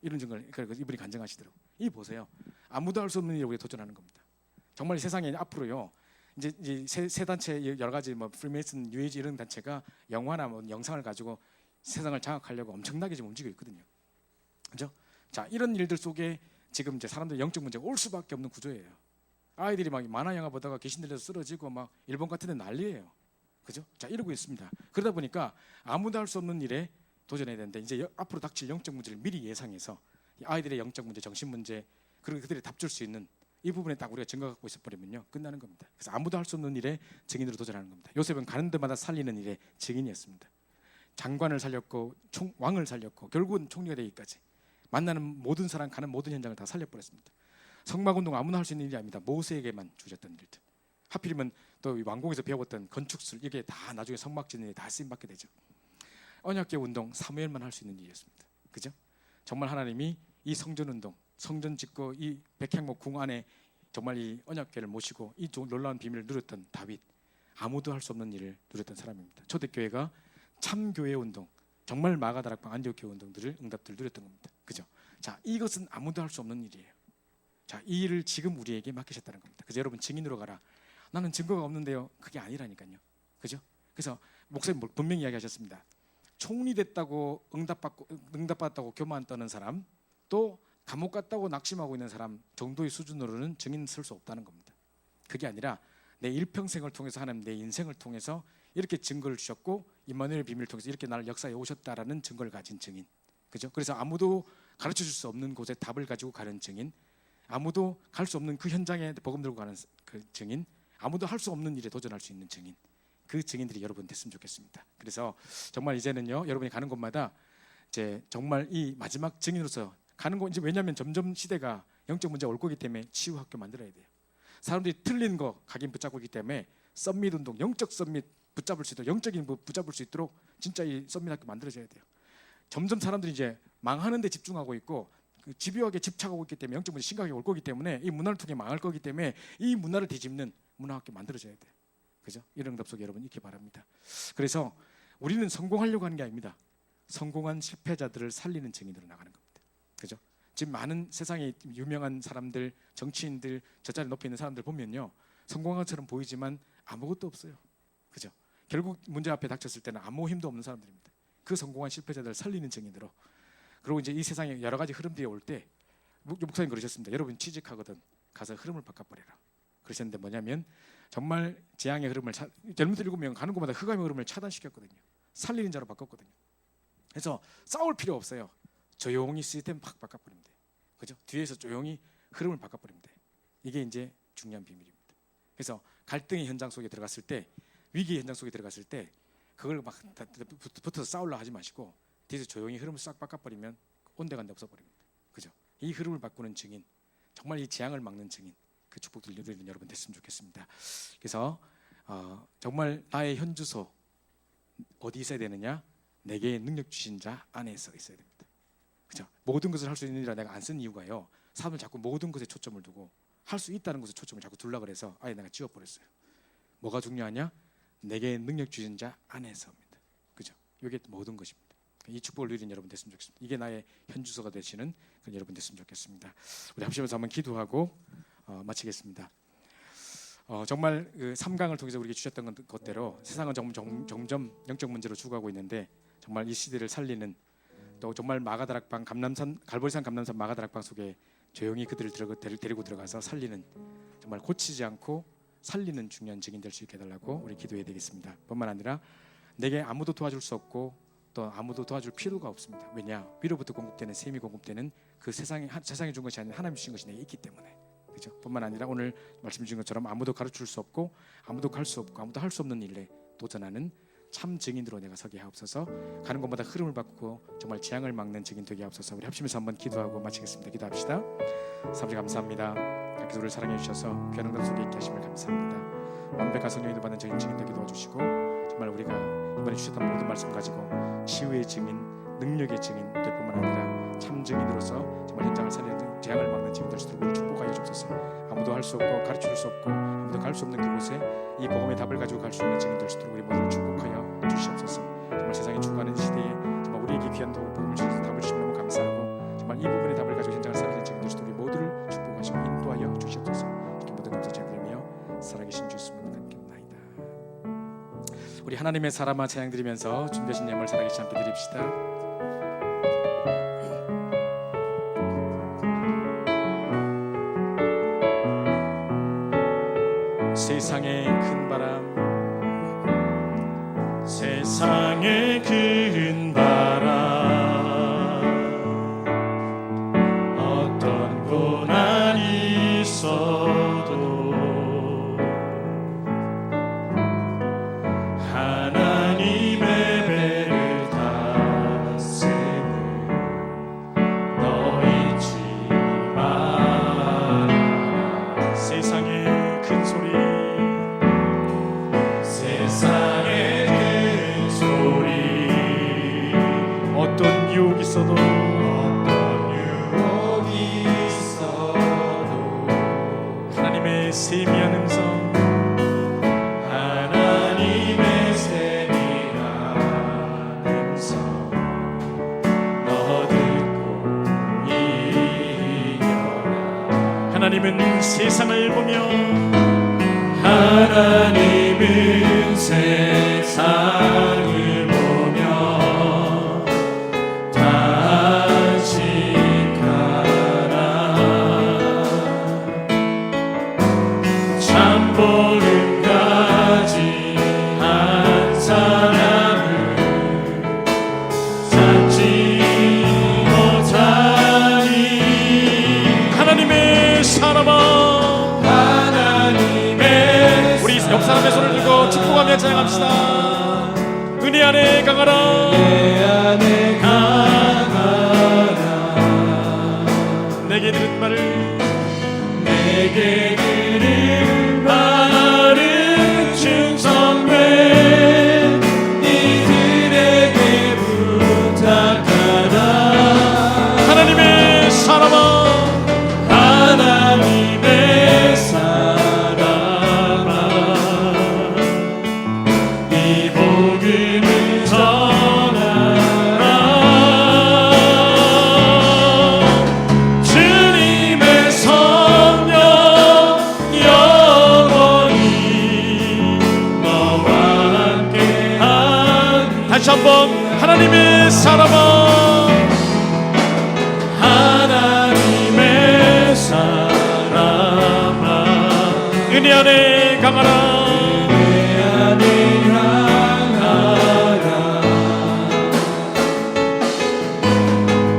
이런 증거를 그래서 이분이 간증하시더라고. 이 보세요. 아무도 할 수 없는 일에 우리가 도전하는 겁니다. 정말 세상에 앞으로요. 이제 세 단체 여러 가지 뭐 프리메이슨, UAG 이런 단체가 영화나 뭐 영상을 가지고 세상을 장악하려고 엄청나게 지금 움직이고 있거든요. 그렇죠? 자 이런 일들 속에 지금 이제 사람들 영적 문제가 올 수밖에 없는 구조예요. 아이들이 막 만화 영화 보다가 귀신 들려서 쓰러지고 막 일본 같은 데 난리예요. 그죠? 자, 이러고 있습니다. 그러다 보니까 아무도 할 수 없는 일에 도전해야 되는데 이제 앞으로 닥칠 영적 문제를 미리 예상해서 이 아이들의 영적 문제, 정신 문제, 그리고 그들이 답 줄 수 있는 이 부분에 딱 우리가 증거 갖고 있어 버리면요 끝나는 겁니다. 그래서 아무도 할 수 없는 일에 증인으로 도전하는 겁니다. 요셉은 가는 데마다 살리는 일에 증인이었습니다. 장관을 살렸고 왕을 살렸고 결국은 총리가 되기까지 만나는 모든 사람, 가는 모든 현장을 다 살려버렸습니다. 성막운동 아무나 할 수 있는 일이 아닙니다. 모세에게만 주셨던 일들. 하필이면 또 왕궁에서 배웠던 건축술 이게 다 나중에 성막 짓는 데 다 쓰임받게 되죠. 언약궤 운동 사무엘만 할 수 있는 일이었습니다. 그죠? 정말 하나님이 이 성전운동, 성전 짓고 이 백향목 궁 안에 정말 이 언약궤를 모시고 이 놀라운 비밀을 누렸던 다윗, 아무도 할 수 없는 일을 누렸던 사람입니다. 초대교회가 참교회 운동, 정말 마가다락방 안디옥 교회 운동들을 응답들을 누렸던 겁니다. 그죠? 자, 이것은 아무도 할 수 없는 일이에요. 자, 이 일을 지금 우리에게 맡기셨다는 겁니다. 그래서 여러분 증인으로 가라. 나는 증거가 없는데요. 그게 아니라니까요. 그죠? 그래서 목사님 분명히 이야기하셨습니다. 총리 됐다고 응답받았다고 교만 떠는 사람, 또 감옥 갔다고 낙심하고 있는 사람 정도의 수준으로는 증인 쓸 수 없다는 겁니다. 그게 아니라 내 일평생을 통해서 하나님 내 인생을 통해서 이렇게 증거를 주셨고 임마누엘 비밀을 통해서 이렇게 나를 역사에 오셨다라는 증거를 가진 증인. 그죠? 그래서 아무도 가르쳐 줄 수 없는 곳에 답을 가지고 가는 증인, 아무도 갈 수 없는 그 현장에 복음 들고 가는 그 증인, 아무도 할 수 없는 일에 도전할 수 있는 증인, 그 증인들이 여러분 됐으면 좋겠습니다. 그래서 정말 이제는요 여러분이 가는 곳마다 이제 정말 이 마지막 증인으로서 가는 곳, 이제 왜냐하면 점점 시대가 영적 문제가 올 거기 때문에 치유 학교 만들어야 돼요. 사람들이 틀린 거 각인 붙잡고 있기 때문에 썸밋 운동, 영적 썸밋 붙잡을 수 있도록, 영적인 붙잡을 수 있도록 진짜 이 썸밋 학교 만들어져야 돼요. 점점 사람들이 이제 망하는 데 집중하고 있고 그 집요하게 집착하고 있기 때문에 영적 문제 심각하게 올 거기 때문에 이 문화를 통해 망할 거기 때문에 이 문화를 뒤집는 문화학교 만들어져야 돼요. 그죠? 이런 응답 속에 여러분 있기 바랍니다. 그래서 우리는 성공하려고 하는 게 아닙니다. 성공한 실패자들을 살리는 증인으로 나가는 겁니다. 그죠? 지금 많은 세상에 유명한 사람들, 정치인들, 저 자리 높이 있는 사람들 보면요 성공한 것처럼 보이지만 아무것도 없어요. 그죠? 결국 문제 앞에 닥쳤을 때는 아무 힘도 없는 사람들입니다. 그 성공한 실패자들을 살리는 증인으로. 그리고 이제 이 세상에 여러 가지 흐름들이 올 때 목사님 그러셨습니다. 여러분 취직하거든 가서 흐름을 바꿔버려라. 그러셨는데 뭐냐면 정말 재앙의 흐름을 젊은이들 7명 가는 곳마다 흑암의 흐름을 차단시켰거든요. 살리는 자로 바꿨거든요. 그래서 싸울 필요 없어요. 조용히 시스템 팍 바꿔버리면 돼요. 그죠? 뒤에서 조용히 흐름을 바꿔버리면 돼요. 이게 이제 중요한 비밀입니다. 그래서 갈등의 현장 속에 들어갔을 때, 위기의 현장 속에 들어갔을 때 그걸 막 붙어서 싸우려 하지 마시고 뒤에서 조용히 흐름을 싹 바꿔버리면 온데간데 없어버립니다. 그죠? 이 흐름을 바꾸는 증인, 정말 이 재앙을 막는 증인, 그 축복들 누리는 여러분 됐으면 좋겠습니다. 그래서 정말 나의 현주소 어디 있어야 되느냐? 내게 능력 주신 자 안에서 있어야 됩니다. 그죠? 모든 것을 할 수 있는 일이라 내가 안 쓴 이유가요. 사람은 자꾸 모든 것에 초점을 두고 할 수 있다는 것에 초점을 자꾸 둘라 그래서 아예 내가 지워버렸어요. 뭐가 중요하냐? 내게 능력 주신 자 안에서입니다. 그죠? 이게 모든 것입니다. 이 축복을 누리는 여러분 됐으면 좋겠습니다. 이게 나의 현주소가 되시는 그런 여러분 됐으면 좋겠습니다. 우리 합심해서 한번 기도하고 마치겠습니다. 정말 그 3강을 통해서 우리에게 주셨던 것대로 세상은 점점 영적 문제로 죽어가고 있는데 정말 이 시대를 살리는 또 정말 마가다락방 갈보리산 감람산 마가다락방 속에 조용히 그들을 데리고 들어가서 살리는 정말 고치지 않고 살리는 중요한 증인 될 수 있게 해달라고 우리 기도해야 되겠습니다. 뿐만 아니라 내게 아무도 도와줄 수 없고 또 아무도 도와줄 필요가 없습니다. 왜냐? 위로부터 공급되는 셈이 공급되는 그 세상에 준 것이 아닌 하나님 주신 것이 내게 있기 때문에. 그죠? 뿐만 아니라 오늘 말씀 주신 것처럼 아무도 가르칠 수 없고 아무도 갈 수 없고 아무도 할 수 없는 일에 도전하는 참 증인으로 내가 서게 하옵소서. 가는 곳마다 흐름을 바꾸고 정말 재앙을 막는 증인 되게 하옵소서. 우리 합심해서 한번 기도하고 마치겠습니다. 기도합시다. 아버지 감사합니다. 이렇게 우리를 사랑해 주셔서 귀한 응답 속에 있게 하심을 감사합니다. 완벽한 성령님을 받는 저희 증인 되게 도와주시고 정말 우리가 이번에 주셨던 모든 말씀 가지고 치유의 증인, 능력의 증인 될 뿐만 아니라 참 증인으로서 정말 현장을 살리는 재앙을 막는 증인 될 수 있도록 우리를 축복하여 주옵소서. 아무도 할 수 없고 가르칠 수 없고 아무도 갈 수 없는 그곳에 이 복음의 답을 가지고 갈 수 있는 증인 될 수 있도록 우리 모두를 축복하여 주시옵소서. 정말 세상에 죽어가는 시대에 정말 우리에게 귀한 복음을 주셔서 답을 주시면 너무 감사하고 정말 이 부분의 답을 가지고 현장을 살리는 증인 될 수 있도록 우리 모두를 축복하시고 인도하여 주시옵소서. 이렇게 모든 감사드리며 살아계신 주 예수님을 감사합니다. 우리 하나님의 사람아 찬양 드리면서 준비하신 예물 살아계신 함께 드립시다. 세상의 큰 바람 세상의 큰 바람 어떤 고난이 있어도 하나님의 배를 다스는 너 잊지 마라. 세상의 큰 소리 세상의 큰 소리 어떤 유혹이 있어도 하나님의 세미한 음성 하나님의 세미한 음성 너 듣고 이겨라. 하나님은 세상을 보며 하나님은 세상을 보며 단식하라. 참복음 가진 한 사람을 찾지 못하니 하나님의 사람아 하나님의 우리 옆 사람의 손을 들고 축복하며 찬양합시다. 은혜 안에 강하라 은혜 안에 강하라. 내게 들은 말을 내게 들은 말을 충성되 이들에게 부탁하라. 하나님의 사람아 하나님의 사람아 이 복음을 전하라. 주님의 성령 영원히 너와 함께하리. 다시 한번 하나님의 사람아 하나님의 사람아 은혜 안에 강하라 은혜 안에 강하라.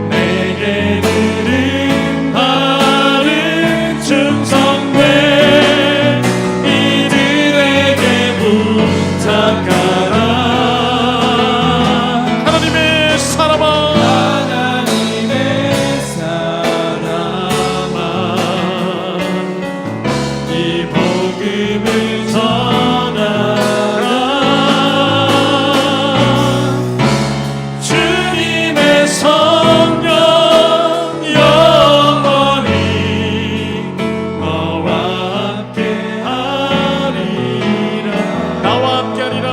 내게 들은 말은 충성되 이들에게 부탁하라. 하나님의 사람아 하나님의 사람아 이 복음을 전하라. 주님의 성령 영원히 너와 함께하리라. 나와 함께하리라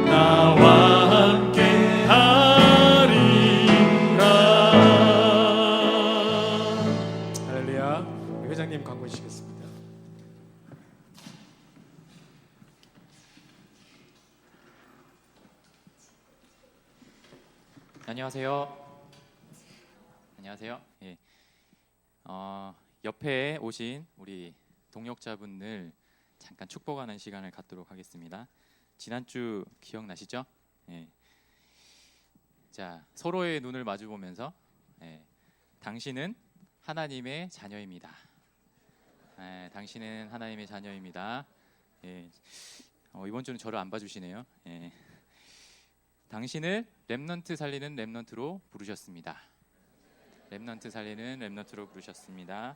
나와 함께하리라. 할렐루야. 회장님 광고 주시겠습니다. 안녕하세요. 안녕하세요. 예. 옆에 오신 우리 동역자분들 잠깐 축복하는 시간을 갖도록 하겠습니다. 지난주 기억나시죠? 예. 자, 서로의 눈을 마주 보면서 당신은 하나님의 자녀입니다. 당신은 하나님의 자녀입니다. 이번 주는 저를 안 봐주시네요. 당신을 렘넌트 살리는 렘넌트로 부르셨습니다. 렘넌트 살리는 렘넌트로 부르셨습니다.